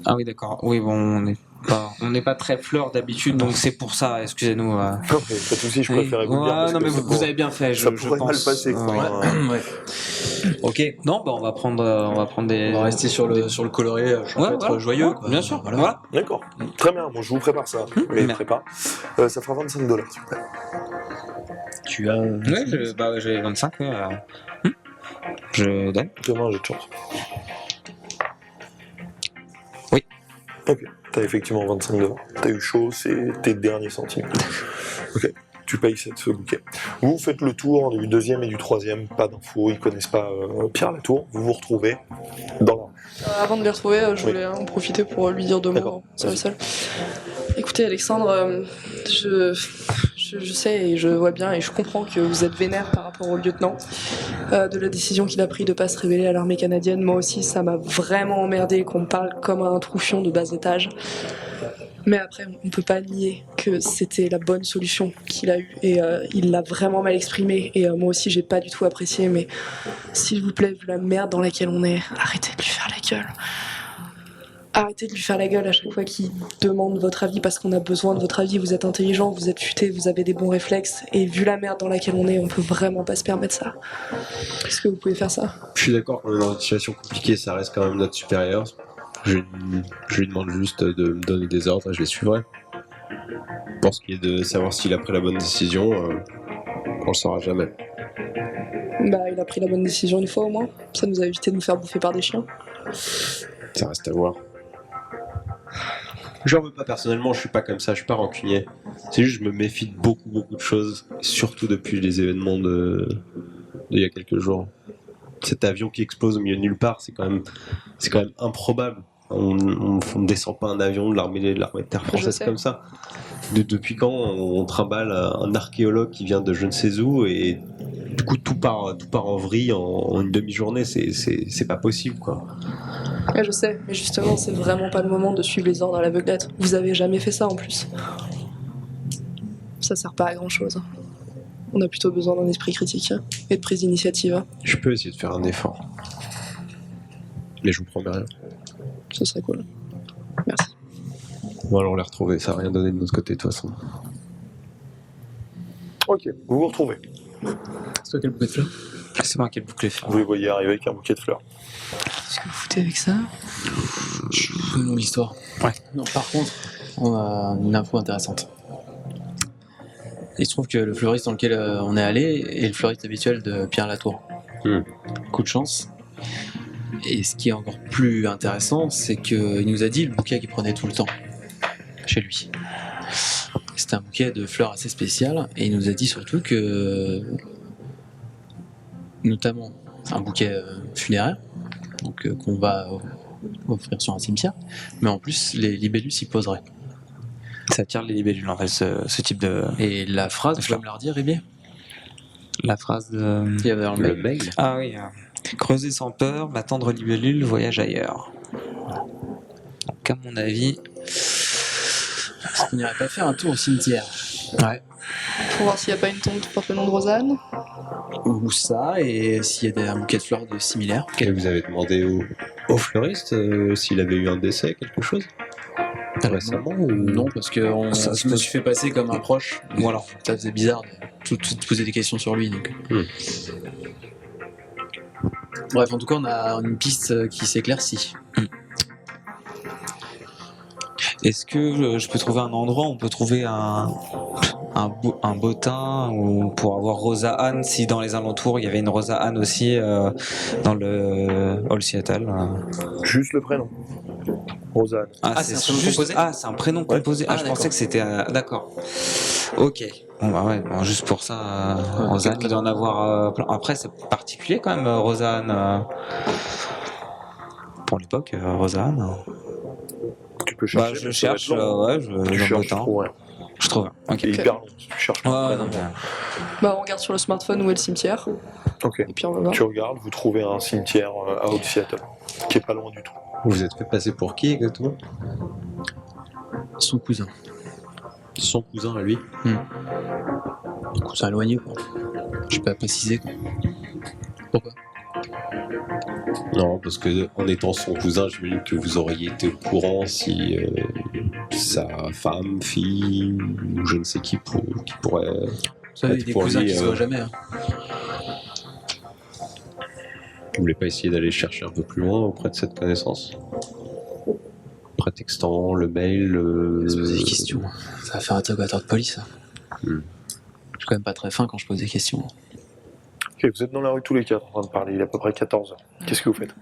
Ah oui, d'accord. Oui, bon, on n'est pas très fleur d'habitude, donc c'est pour ça, excusez-nous. Non, mais pas de soucis, je préférais vous le dire. parce non, que mais c'est vous pour- avez bien fait, ça je pourrait pense. mal passer, quoi. Ouais. Ok, non, bah on va prendre des. On va rester sur le coloré champêtre voilà. joyeux. Ouais, Quoi. bien sûr. Voilà. D'accord. Très bien, bon, je vous prépare ça. Mais Merci. prépare. Ça fera $25, s'il vous plaît. Tu as. Ouais, j'ai 25. Je donne. Demain, j'ai de chance. Oui. Ok, t'as effectivement $25. T'as eu chaud, c'est tes derniers centimes. Ok, tu payes ce bouquet. Vous faites le tour du deuxième et du troisième, pas d'infos, ils connaissent pas Pierre Latour. Vous vous retrouvez dans la... Avant de les retrouver, je Oui. voulais en profiter pour lui dire 2 D'accord, mots, seul. Écoutez, Alexandre, je sais et je vois bien et je comprends que vous êtes vénère par rapport au lieutenant de la décision qu'il a prise de pas se révéler à l'armée canadienne. Moi aussi, ça m'a vraiment emmerdé qu'on me parle comme un troufion de bas étage. Mais après, on peut pas nier que c'était la bonne solution qu'il a eue et il l'a vraiment mal exprimé et moi aussi j'ai pas du tout apprécié, mais s'il vous plaît, vu la merde dans laquelle on est, arrêtez de lui faire la gueule. Arrêtez de lui faire la gueule à chaque fois qu'il demande votre avis parce qu'on a besoin de votre avis, vous êtes intelligent, vous êtes futé, vous avez des bons réflexes et vu la merde dans laquelle on est, on peut vraiment pas se permettre ça. Est-ce que vous pouvez faire ça? Je suis d'accord qu'on est dans une situation compliquée, ça reste quand même notre supérieur. Je lui demande juste de me donner des ordres et je les suivrai. Pour ce qui est de savoir s'il a pris la bonne décision, on le saura jamais. Bah, il a pris la bonne décision une fois au moins. Ça nous a évité de nous faire bouffer par des chiens. Ça reste à voir. J'en veux pas personnellement, je suis pas comme ça, je suis pas rancunier. C'est juste que je me méfie de beaucoup de choses, surtout depuis les événements d'il y a quelques jours. Cet avion qui explose au milieu de nulle part, c'est quand même improbable. On ne descend pas un avion de l'armée de terre française sais. comme ça. Depuis quand on trimballe un archéologue qui vient de je ne sais où et du coup tout part en vrille en une demi-journée, c'est pas possible quoi. Ouais, je sais, mais justement, c'est vraiment pas le moment de suivre les ordres à l'aveuglette. Vous avez jamais fait ça en plus. Ça sert pas à grand chose. On a plutôt besoin d'un esprit critique et de prise d'initiative. Je peux essayer de faire un effort. Mais je vous promets rien. Ce serait cool. Merci. Bon, alors on les retrouver, ça n'a rien donné de notre côté de toute façon. Ok, vous vous retrouvez. C'est toi quel bouquet de fleurs? C'est moi qui ai le bouclier. Vous les voyez arriver avec un bouquet de fleurs. Qu'est-ce que vous foutez avec ça? C'est une longue histoire. Ouais. Non, par contre, on a une info intéressante. Il se trouve que le fleuriste dans lequel on est allé est le fleuriste habituel de Pierre Latour. Coup de chance. Et ce qui est encore plus intéressant, c'est qu'il nous a dit le bouquet qu'il prenait tout le temps chez lui. C'était un bouquet de fleurs assez spécial, et il nous a dit surtout que, notamment, un bouquet funéraire, donc qu'on va offrir sur un cimetière, mais en plus les libellus s'y poseraient. Ça attire les libellules en fait, ce type de. Et la phrase, tu vas me la redire, Ribier? La phrase de. Il y avait dans le Le mail. mail. Ah oui. Creuser sans peur, ma tendre libellule voyage ailleurs. Donc à mon avis. Est-ce qu'on n'irait pas faire un tour au cimetière? Ouais. Pour voir s'il n'y a pas une tombe qui porte le nom de Rosanne. Ou ça, et s'il y a un bouquet de fleurs de similaire. Et vous avez demandé au fleuriste s'il avait eu un décès, quelque chose récemment ou... Non, parce que je me suis fait passer comme un proche. Voilà. Ça faisait bizarre de tout de suite poser des questions sur lui. Donc. Bref, en tout cas, on a une piste qui s'éclaircit. Est-ce que je peux trouver un endroit où on peut trouver un bottin ou pour avoir Rosa Anne, si dans les alentours il y avait une Rosa Anne aussi dans le Hall Seattle. Juste le prénom. Rosanne. Ah, c'est un prénom composé. Ah, c'est un prénom composé. Ah, je d'accord. pensais que c'était. D'accord. Ok. Bon, bah ouais, bon, juste pour ça, Rosanne, il doit en avoir plein. Après, c'est particulier quand même, Rosanne. Pour l'époque, Rosanne. Tu peux Bah, chercher. je mais ça va cherche, être long. ouais, Tu dans le cherches, tu bottin. trouves rien. Je trouve. Ok. C'est hyper long. Si tu cherches pas Ouais, le ouais, prénom. non, Bah, on regarde sur le smartphone où est le cimetière. Ok. Et puis on va voir. Tu regardes, vous trouvez un cimetière à Old Seattle, qui est pas loin du tout. Vous vous êtes fait passer pour qui exactement? Son cousin. Son cousin à lui. Un cousin éloigné, quoi. Je peux pas préciser, quoi. Pourquoi? Non, parce que en étant son cousin, j'imagine que vous auriez été au courant si sa femme, fille, ou je ne sais qui pourrait... Vous savez, Peut-être des pour cousins lui, qui se voient jamais. Hein. Vous voulez pas essayer d'aller chercher un peu plus loin auprès de cette connaissance? Prétextant le mail... Se poser des questions. Ça va faire interrogatoire de police. Ça. Je suis quand même pas très fin quand je pose des questions. Ok, vous êtes dans la rue tous les quatre en train de parler, il est à peu près 14h. Qu'est-ce que vous faites?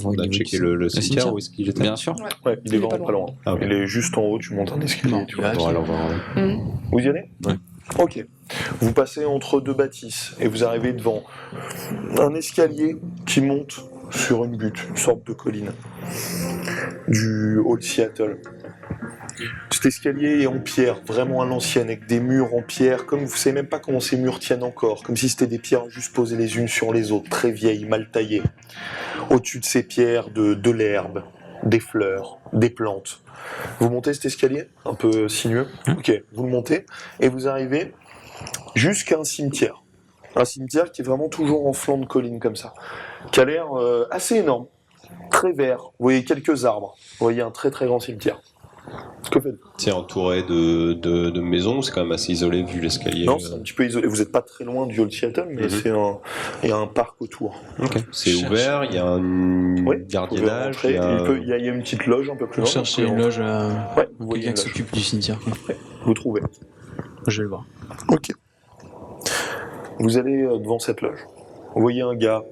On a checké le cimetière, où est-ce qu'il était? Bien sûr. Ouais, il est Il est vraiment pas pas loin. Ah, ok. Il est juste en haut, tu montes un escalier, Non, tu il vois. va à Bon, pied. alors, on va voir. Vous y allez? Ouais. Ok. Vous passez entre deux bâtisses et vous arrivez devant un escalier qui monte sur une butte, une sorte de colline du Hall Seattle. Cet escalier est en pierre, vraiment à l'ancienne, avec des murs en pierre, comme vous savez même pas comment ces murs tiennent encore, comme si c'était des pierres juste posées les unes sur les autres, très vieilles, mal taillées. Au-dessus de ces pierres, de l'herbe, des fleurs, des plantes. Vous montez cet escalier, un peu sinueux. Ok, vous le montez et vous arrivez jusqu'à un cimetière. Un cimetière qui est vraiment toujours en flanc de colline comme ça, qui a l'air assez énorme, très vert. Vous voyez quelques arbres, vous voyez un très très grand cimetière. Que faites-vous? C'est entouré de maisons, c'est quand même assez isolé vu l'escalier. Non, c'est un petit peu isolé. Vous n'êtes pas très loin du Old Seattle, mais il y a un parc autour. Ok. C'est Cherche. ouvert, il y a un Oui, vous pouvez gardiennage, rentrer, il y a... il y a une petite loge un peu plus On loin. cherche vous pouvez une loge, Ouais, vous voyez quelqu'un une qui loge. s'occupe du cimetière. Vous trouvez. Je vais le voir. Ok. Vous allez devant cette loge. Vous voyez un gars,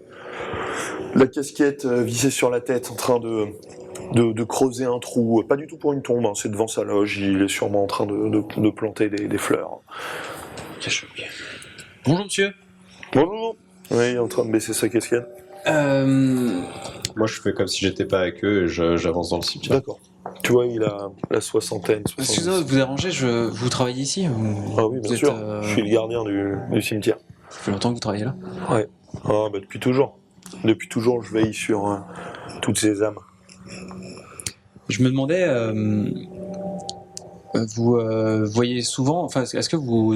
la casquette vissée sur la tête, en train de creuser un trou. Pas du tout pour une tombe, hein, c'est devant sa loge. Il est sûrement en train de planter des fleurs. Bonjour monsieur. Bonjour. Oui, il est en train de baisser sa casquette. Moi je fais comme si j'étais pas avec eux et j'avance dans le cimetière. D'accord. Tu vois, il a la soixantaine. Excusez-moi de vous déranger, vous travaillez ici ou... Ah oui, bien vous sûr. êtes, Je suis le gardien du cimetière. Ça fait longtemps que vous travaillez là? Ouais. Ah, bah, depuis toujours. Depuis toujours, je veille sur toutes ces âmes. Je me demandais, Vous voyez souvent, enfin, est-ce que vous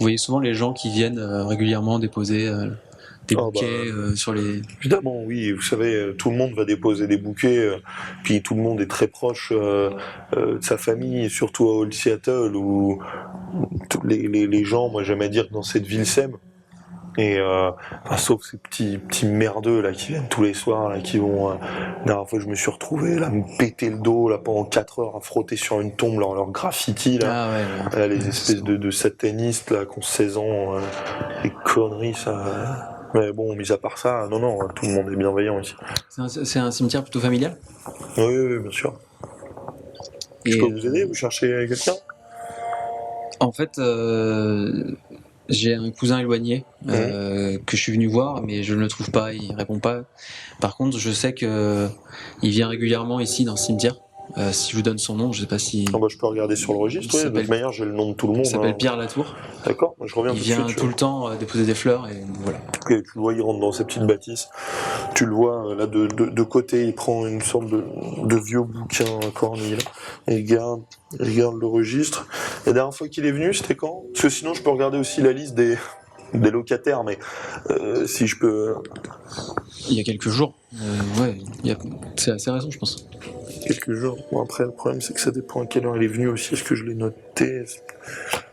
voyez souvent les gens qui viennent régulièrement déposer des Ah, bouquets sur les... Évidemment, oui, vous savez, tout le monde va déposer des bouquets, puis tout le monde est très proche de sa famille, et surtout à Old Seattle, où tous les gens, moi j'aime à dire que dans cette ville s'aiment. Et sauf ces petits merdeux là qui viennent tous les soirs, là, qui vont. La dernière fois, je me suis retrouvé là, me péter le dos là pendant 4 heures à frotter sur une tombe leur graffiti là. Ah ouais, Là, les espèces de satanistes là qui ont 16 ans, les conneries ça. Mais bon, mis à part ça, non, tout le monde est bienveillant ici. c'est un cimetière plutôt familial. Oui, bien sûr. Et, Je peux vous aider? Vous cherchez quelqu'un? En fait, j'ai un cousin éloigné que je suis venu voir, mais je ne le trouve pas, il répond pas. Par contre, je sais que il vient régulièrement ici dans ce cimetière. Si je vous donne son nom, je sais pas si... Ah bah, je peux regarder sur le registre, Il oui, de s'appelle- toute manière j'ai le nom de tout le monde. Il s'appelle hein. Pierre Latour. D'accord, je reviens Il tout de vient suite. tout le temps déposer des fleurs et voilà. Ok, tu le vois, il rentre dans ces petites bâtisses. Tu le vois, là, de côté, il prend une sorte de vieux bouquin cornille, là, et il regarde le registre. La dernière fois qu'il est venu, c'était quand? Parce que sinon, je peux regarder aussi la liste des locataires, mais si je peux... Il y a quelques jours. Ouais, c'est assez récent, je pense. Quelques jours. Bon, après, le problème, c'est que ça dépend à quelle heure il est venu aussi. Est-ce que je l'ai noté?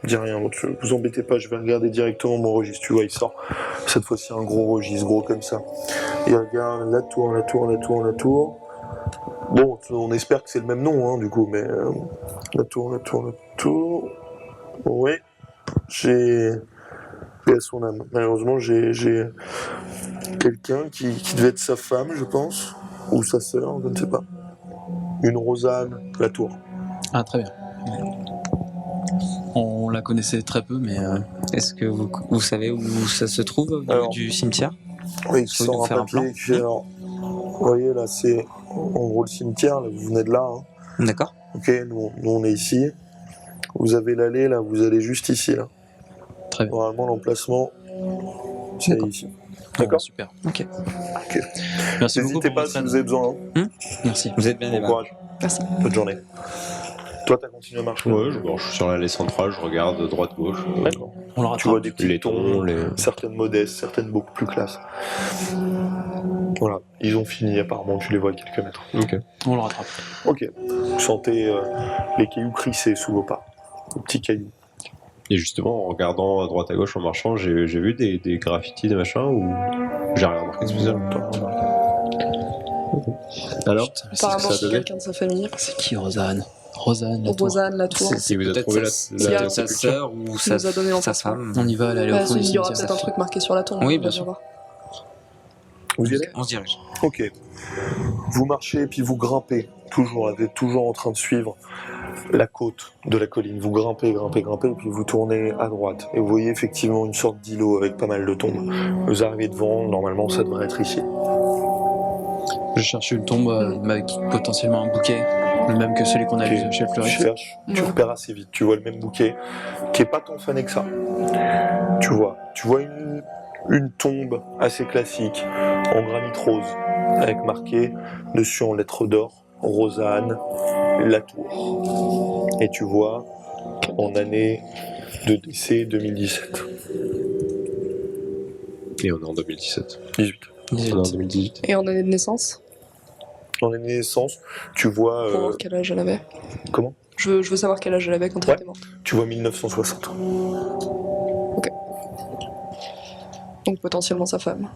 Je dis rien, donc vous embêtez pas, je vais regarder directement mon registre. Tu vois, il sort cette fois-ci un gros registre, gros comme ça. Il regarde la tour. Bon, on espère que c'est le même nom, hein, du coup, mais la tour. Oui, j'ai à son âme. Malheureusement, j'ai quelqu'un qui devait être sa femme, je pense, ou sa sœur, je ne sais pas. Une Rosanne Latour. Ah, très bien. On la connaissait très peu, mais Est-ce que vous savez où ça se trouve au niveau Alors, du cimetière? Oui, il Faut sort nous un faire un papier plan. et puis alors, vous voyez là, c'est en gros le cimetière, là, vous venez de là. Hein. D'accord. Ok, nous on est ici. Vous avez l'allée là, vous allez juste ici là. très bien. Normalement l'emplacement, c'est D'accord. ici. Bon, D'accord. super. Ok. Merci beaucoup. N'hésitez pour pas votre si aide. vous avez besoin. Hein. Merci. Vous êtes bien Bon aimable. courage. Merci. Bonne journée. Toi, t'as continué à marcher. Ouais, je marche sur l'allée centrale, je regarde droite-gauche. D'accord. On le Tu rattrape. vois des petits Les tons, certaines modestes, certaines beaucoup plus classes. Voilà, ils ont fini apparemment, tu les vois à quelques mètres. Ok. On le rattrape. Ok. Vous sentez les cailloux crisser sous vos pas. Les petits cailloux. Et justement, en regardant à droite à gauche en marchant, j'ai vu des graffitis, des machins, ou j'ai rien remarqué spécialement. Alors, Putain, mais Apparemment, ça a c'est donné quelqu'un de sa famille. c'est qui Rosanne Latour. Rosanne Latour. Il vous a peut-être trouvé sa sa sœur ou qui nous a donné sa l'emplacement. femme. On y va, aller au Bah, fond du il y aura cimetière. peut-être un truc marqué sur la tombe. Oui, on bien va sûr. voir. Vous y allez? On se dirige. Ok. Vous marchez et puis vous grimpez. Toujours, vous êtes toujours en train de suivre la côte de la colline. Vous grimpez, et puis vous tournez à droite. Et vous voyez effectivement une sorte d'îlot avec pas mal de tombes. Vous arrivez devant, normalement ça devrait être ici. Je cherche une tombe avec potentiellement un bouquet, le même que celui qu'on a vu chez le Tu fleuriste. cherches, tu Ouais. repères assez vite. Tu vois le même bouquet qui est pas tant fané que ça. Tu vois une tombe assez classique en granit rose avec marqué dessus en lettres d'or Rosanne Latour. Et tu vois en année de décès 2017. Et on est en 2017. 18. On est en 2018. Et en année de naissance, En année de naissance, tu vois pour voir quel âge elle avait. comment Je veux savoir quel âge elle avait quand elle Ouais. était morte. Tu vois 1960. Donc potentiellement sa femme.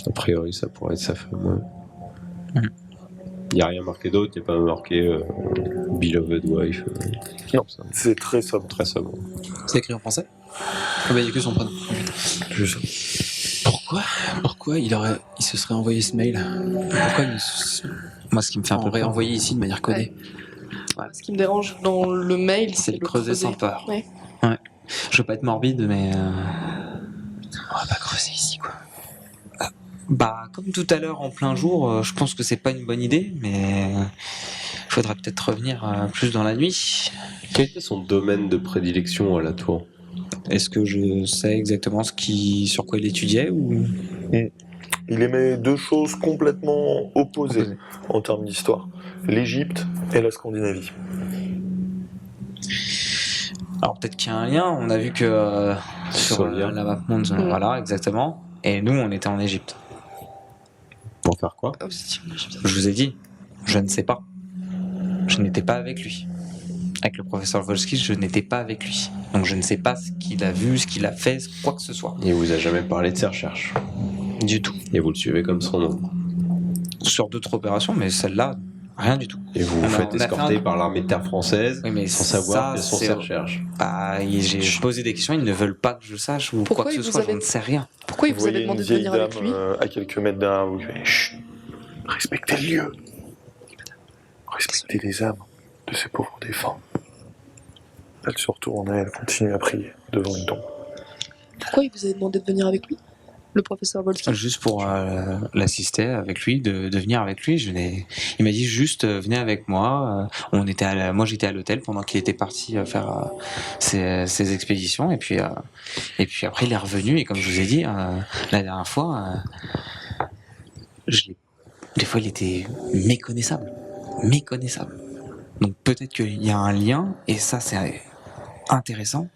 A priori, ça pourrait être sa femme. Ouais. Il n'y a rien marqué d'autre, il n'y a pas marqué Beloved Wife. Non. Ça. C'est très sobre. Très sobre. C'est écrit en français? Ah bah, il n'y a que son prénom. Juste. Pourquoi il se serait envoyé ce mail? Pourquoi il Moi, ce qui me fait un peu aurait peur, envoyé ici de manière codée? Ce qui me dérange dans le mail, c'est c'est le le creuser sans peur. Ouais. Je veux pas être morbide, mais On va pas creuser ici, quoi. bah comme tout à l'heure en plein jour, je pense que c'est pas une bonne idée, mais il faudra peut-être revenir plus dans la nuit. Quel était son domaine de prédilection à la tour? Est-ce que je sais exactement sur quoi il étudiait ou Il aimait deux choses complètement opposées en termes d'histoire. L'Égypte et la Scandinavie. Alors peut-être qu'il y a un lien, on a vu que sur Solia. la map monde, voilà, exactement. Et nous, on était en Égypte. Pour faire quoi? Ah, vous étiez en Égypte. Je vous ai dit, je ne sais pas. Je n'étais pas avec lui. Avec le professeur Volsky, je n'étais pas avec lui. Donc je ne sais pas ce qu'il a vu, ce qu'il a fait, quoi que ce soit. Il vous a jamais parlé de ses recherches. Du tout. Et vous le suivez comme son nom. Sur d'autres opérations, mais celle-là, rien du tout. Et vous vous On a- faites on a fait escorter un- par l'armée de terre française Oui, mais sans savoir ça, quelles sont c'est- ses recherches. Bah, j'ai posé des questions, ils ne veulent pas que je sache ou Pourquoi quoi que ils ce vous soit, je avaient- ne sais rien. Pourquoi il Vous vous avait voyez une demandé de vieille venir dame avec lui à quelques mètres derrière vous qui fait chut, respectez le lieu. Respectez les âmes de ces pauvres défunts. Elle se retourne et elle continue à prier devant une tombe. Pourquoi il vous avait demandé de venir avec lui? Le professeur Volsky? Juste pour l'assister avec lui, de venir avec lui. Il m'a dit juste venez avec moi. Moi j'étais à l'hôtel pendant qu'il était parti faire ses expéditions et puis après il est revenu et comme je vous ai dit la dernière fois, des fois il était méconnaissable. Donc peut-être qu'il y a un lien et ça c'est intéressant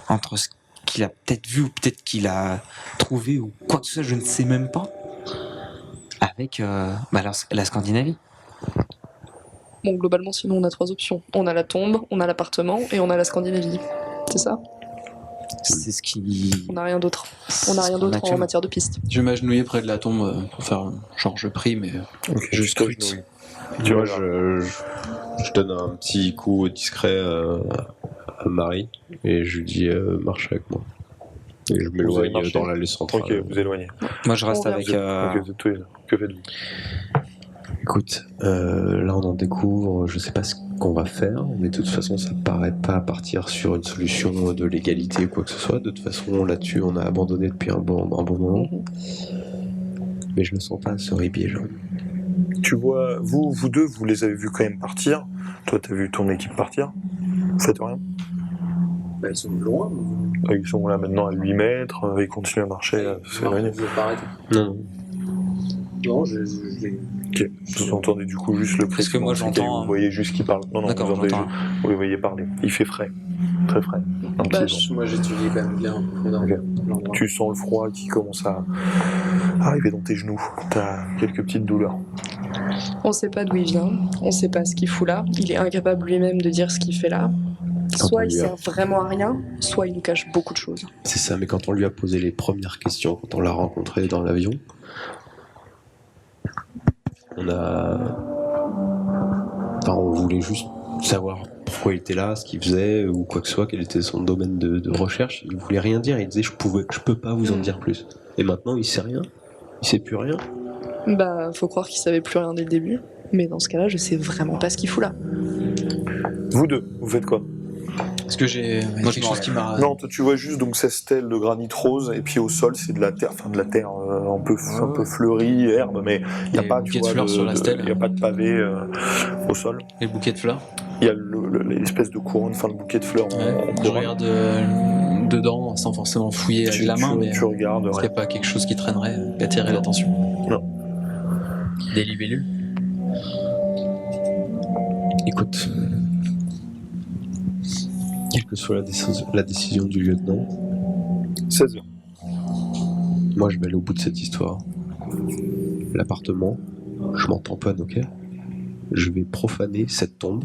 entre ce qu'il a peut-être vu ou peut-être qu'il a trouvé ou quoi que ce soit, je ne sais même pas, avec la Scandinavie. Bon, globalement, sinon, on a 3 options. On a la tombe, on a l'appartement et on a la Scandinavie. C'est ça? C'est ce qui... On n'a rien d'autre. On n'a c'est rien ce qu'on d'autre a en tué. matière de pistes. Je vais m'agenouiller près de la tombe pour faire genre je prie, mais Je scrute. Tu vois, je donne un petit coup discret à Marie et je lui dis marche avec moi. Et je allez m'éloigne marcher dans l'allée centrale. Ok, vous éloignez. Moi je reste On avec... Ok, vous êtes tous les deux. Que faites-vous? Écoute, là on en découvre, je sais pas ce qu'on va faire, mais de toute façon ça paraît pas partir sur une solution de légalité ou quoi que ce soit. De toute façon là-dessus on a abandonné depuis un bon moment. Mais je me sens pas sur les pieds, genre. Tu vois, vous deux, vous les avez vus quand même partir. Toi, t'as vu ton équipe partir. Vous faites rien. Bah, ils sont loin. Ils sont là maintenant à 8 mètres, ils continuent à marcher, s'éloigner. Je vais pas arrêter. Non. Non, je Ok, vous entendez du coup juste le cri. Parce que moi, j'entends, Vous voyez juste qu'il parle. Non, D'accord, vous entendez j'entends. vous le voyez parler. Il fait frais. Très frais. Un Bah, petit vent. moi j'étudie quand même bien en profondeur Ok. l'endroit. Tu sens le froid qui commence à arriver dans tes genoux. T'as quelques petites douleurs. On sait pas d'où il vient, on sait pas ce qu'il fout là. Il est incapable lui-même de dire ce qu'il fait là. Soit il sert vraiment à rien, soit il nous cache beaucoup de choses. C'est ça, mais quand on lui a posé les premières questions, quand on l'a rencontré dans l'avion, on voulait juste savoir pourquoi il était là, ce qu'il faisait, ou quoi que ce soit, quel était son domaine de recherche. Il voulait rien dire, il disait je peux pas vous en dire plus. Et maintenant il sait rien, il sait plus rien. Bah, faut croire qu'il savait plus rien dès le début. Mais dans ce cas-là, je sais vraiment pas ce qu'il fout là. Vous deux, vous faites quoi? Est-ce que j'ai Moi, je quelque me chose qui m'a... Non, toi tu vois juste donc cette stèle de granit rose et puis au sol c'est de la terre, un peu fleurie, herbe, mais il n'y a Et pas le tu bouquet de vois, fleurs sur la stèle. il y a pas de pavé au sol. Et le bouquet de fleurs. Il y a l'espèce de couronne, enfin le bouquet de fleurs en Je couronne. regarde dedans sans forcément fouiller avec la main, mais tu regardes. est-ce qu'il n'y a pas quelque chose qui traînerait, qui attirerait l'attention? Non. Des libellules? Écoute, quelle que soit la décision du lieutenant, 16 heures. moi je vais aller au bout de cette histoire. L'appartement, je m'en tamponne, ok? Je vais profaner cette tombe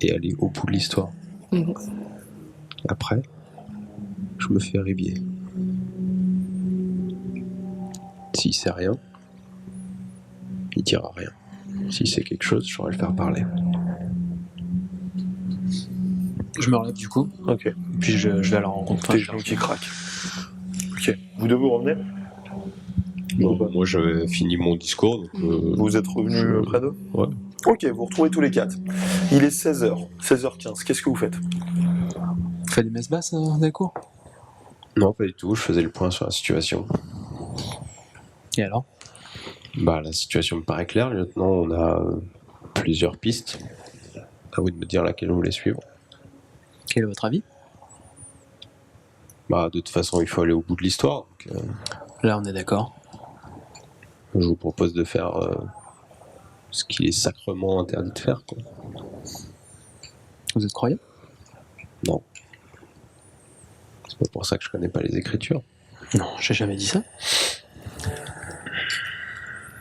et aller au bout de l'histoire. Mhm. Après, je me fais rébier. S'il sait rien, il dira rien. S'il sait quelque chose, je saurai le faire parler. Je me relève du coup, Ok. et puis je vais à la rencontre. Tes genoux qui craquent. Ok. Vous deux vous revenez? Bon, moi j'avais fini mon discours, donc Vous êtes revenus près d'eux? Ouais. Ok, vous vous retrouvez tous les quatre. Il est 16h, 16h15. Qu'est-ce que vous faites? Tu fais des messes basses dans les cours? Non, pas du tout, je faisais le point sur la situation. Et alors? Bah, la situation me paraît claire, lieutenant, on a plusieurs pistes. À vous de me dire laquelle vous voulez suivre. Quel est votre avis? Bah, de toute façon, il faut aller au bout de l'histoire. Donc, Là on est d'accord. je vous propose de faire ce qu'il est sacrement interdit de faire, quoi. Vous êtes croyant? Non. C'est pas pour ça que je connais pas les écritures. Non, j'ai jamais dit ça. De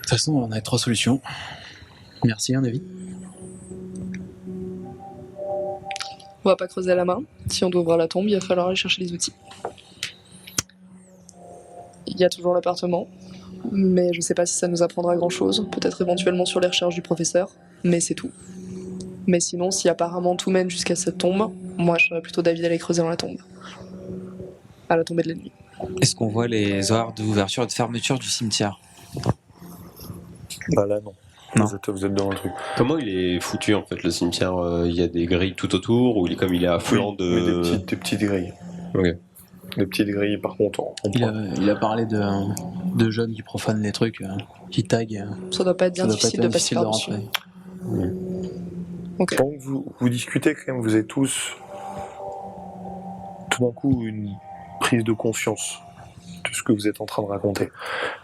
toute façon, on a 3 solutions. Merci, un avis. On va pas creuser à la main. Si on doit ouvrir la tombe, il va falloir aller chercher les outils. Il y a toujours l'appartement, mais je sais pas si ça nous apprendra grand chose. Peut-être éventuellement sur les recherches du professeur, mais c'est tout. Mais sinon, si apparemment tout mène jusqu'à cette tombe, moi je serais plutôt d'avis d'aller creuser dans la tombe. À la tombée de la nuit. Est-ce qu'on voit les horaires d'ouverture et de fermeture du cimetière? Bah là, non. Non. Vous êtes dans le truc. Comment il est foutu en fait le cimetière? Il y a des grilles tout autour ou il est comme il est à flanc Oui, mais des petites grilles. Ok. Des petites grilles, par contre, en Il a parlé de jeunes qui profanent les trucs, qui taguent. Ça doit pas être bien Ça doit pas difficile être de difficile passer de par-dessus. rentrer. Ok. Pendant que vous discutez, quand même, vous avez tous tout d'un coup une prise de conscience de ce que vous êtes en train de raconter.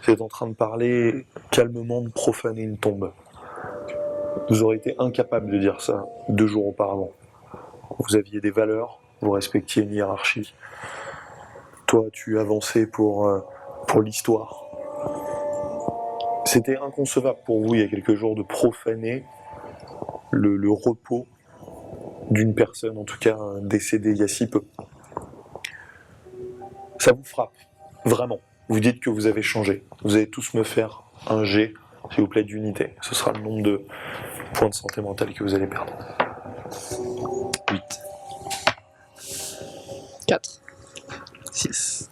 Vous êtes en train de parler calmement de profaner une tombe. Vous auriez été incapable de dire ça 2 jours auparavant. Vous aviez des valeurs, vous respectiez une hiérarchie. Toi, tu avançais pour l'histoire. C'était inconcevable pour vous, il y a quelques jours, de profaner le repos d'une personne, en tout cas décédée il y a si peu. Ça vous frappe, vraiment. Vous dites que vous avez changé. Vous allez tous me faire un jet, s'il vous plaît, d'unité. Ce sera le nombre de points de santé mentale que vous allez perdre. 8. 4. 6.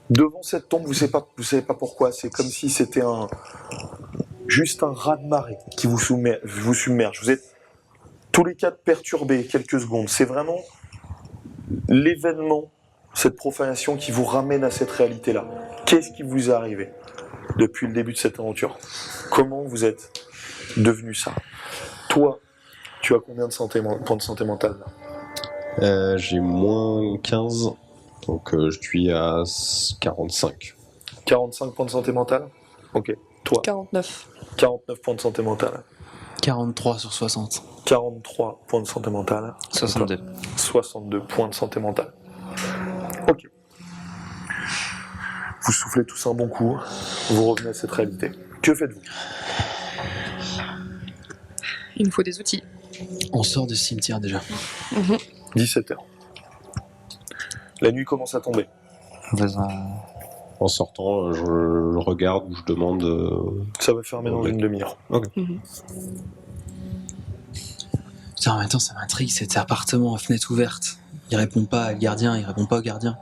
Devant cette tombe, vous savez pas pourquoi. C'est comme si c'était juste un raz-de-marée qui vous submerge. Vous êtes tous les 4 perturbés quelques secondes. C'est vraiment l'événement, cette profanation qui vous ramène à cette réalité-là. Qu'est-ce qui vous est arrivé depuis le début de cette aventure? Comment vous êtes devenu ça? Toi, tu as combien de points de santé mentale là? J'ai moins 15, donc je suis à 45. 45 points de santé mentale? Ok. Toi, 49. 49 points de santé mentale. 43 sur 60. 43 points de santé mentale. 62. 62 points de santé mentale. Ok. Vous soufflez tous un bon coup, vous revenez à cette réalité. Que faites-vous? Il nous faut des outils. On sort du cimetière déjà. 17h. La nuit commence à tomber. En sortant, je regarde ou je demande. Ça va fermer dans une demi-heure. Putain, en même temps, ça m'intrigue, cet appartement à fenêtre ouverte. Il répond pas au gardien.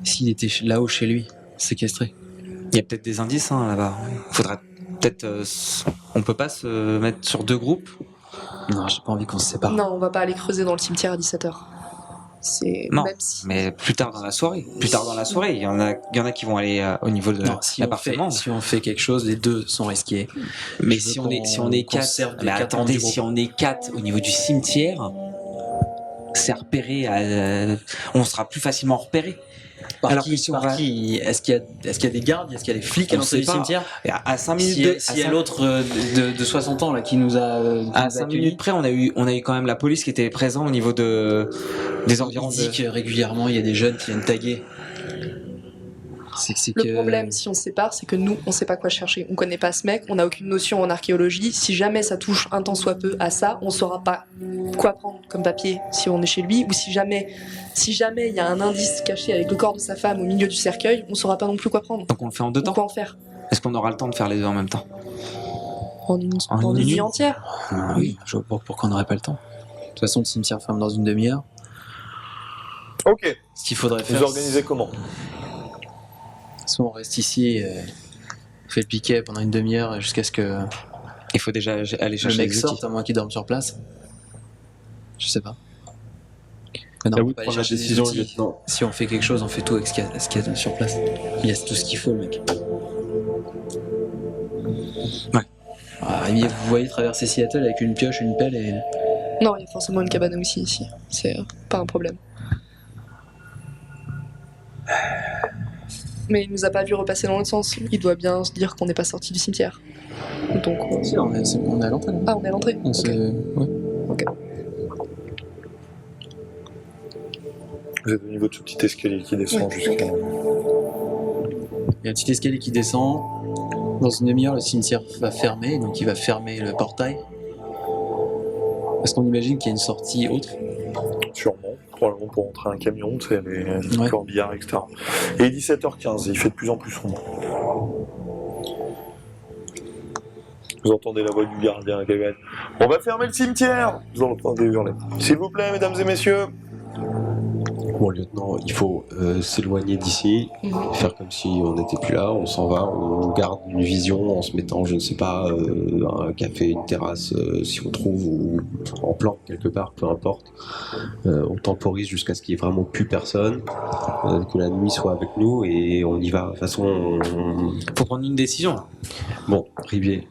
S'il était là-haut chez lui, séquestré. Il y a peut-être des indices là-bas. Faudrait peut-être. On peut pas se mettre sur 2 groupes. Non, j'ai pas envie qu'on se sépare. Non, on va pas aller creuser dans le cimetière à 17h. Non, Même si... mais plus tard dans la soirée. Il y en a qui vont aller au niveau de Non, l'appartement. si on fait quelque chose, les 2 sont risqués. Mais Je veux si on est qu'on 4, serve des mais 4 attendez, membres du si on est 4 au niveau du cimetière, c'est repéré. On sera plus facilement repéré. Par qui Est-ce qu'il y a des gardes? Est-ce qu'il y a des flics à On l'entrée sait du pas. cimetière? À 5 minutes S'il y a l'autre de 60 ans là qui nous a à 5 minutes près, on a eu quand même la police qui était présent au niveau des environs. Il dit que régulièrement il y a des jeunes qui viennent taguer. Le problème, si on se sépare, c'est que nous, on sait pas quoi chercher. On connaît pas ce mec, on a aucune notion en archéologie. Si jamais ça touche un tant soit peu à ça, on saura pas quoi prendre comme papier si on est chez lui, ou si jamais il y a un indice caché avec le corps de sa femme au milieu du cercueil, on saura pas non plus quoi prendre. Donc on le fait en 2 temps. Quoi en faire? Est-ce qu'on aura le temps de faire les 2 en même temps? En une nuit nuit entière. Oui, je vois pas pourquoi on n'aurait pas le temps. De toute façon, le cimetière ferme dans une demi-heure. Ok. Ce qu'il faudrait faire. Vous organisez comment? Soit on reste ici, on fait le piquet pendant une demi-heure jusqu'à ce que Il faut déjà aller le chercher mec les outils. sorte, à moins qu'il dorme sur place. Je sais pas. Mais À non, on vous va de pas aller prendre la chercher des décision, outils. lieutenant. Si on fait quelque chose, on fait tout avec ce qu'il y a sur place. Il y a tout ce qu'il faut, le mec. Ouais. Vous voyez traverser Seattle avec une pioche, une pelle et... Non, il y a forcément une cabane aussi ici. C'est pas un problème. Mais il nous a pas vu repasser dans l'autre sens. Il doit bien se dire qu'on n'est pas sorti du cimetière. Donc. Si, on est à l'entrée. Là. Ah, on est à l'entrée. On Ok. ouais. Ok. Vous êtes au niveau de ce petit escalier qui descend Ouais, jusqu'à... Il y a un petit escalier qui descend. Dans une demi-heure, le cimetière va fermer, donc il va fermer le portail. Est-ce qu'on imagine qu'il y a une sortie autre? Sûrement, probablement pour entrer un camion, tu sais, les Ouais. corbillards, etc. Et il est 17h15, il fait de plus en plus sombre. Vous entendez la voix du gardien qui va être « On va fermer le cimetière !» Vous entendez hurler. « S'il vous plaît, mesdames et messieurs !» Bon, lieutenant, il faut s'éloigner d'ici, faire comme si on n'était plus là, on s'en va, on garde une vision en se mettant, je ne sais pas, un café, une terrasse, si on trouve, ou en planque quelque part, peu importe. On temporise jusqu'à ce qu'il n'y ait vraiment plus personne, que la nuit soit avec nous, et on y va. De toute façon, Faut prendre une décision. Bon, Rivier,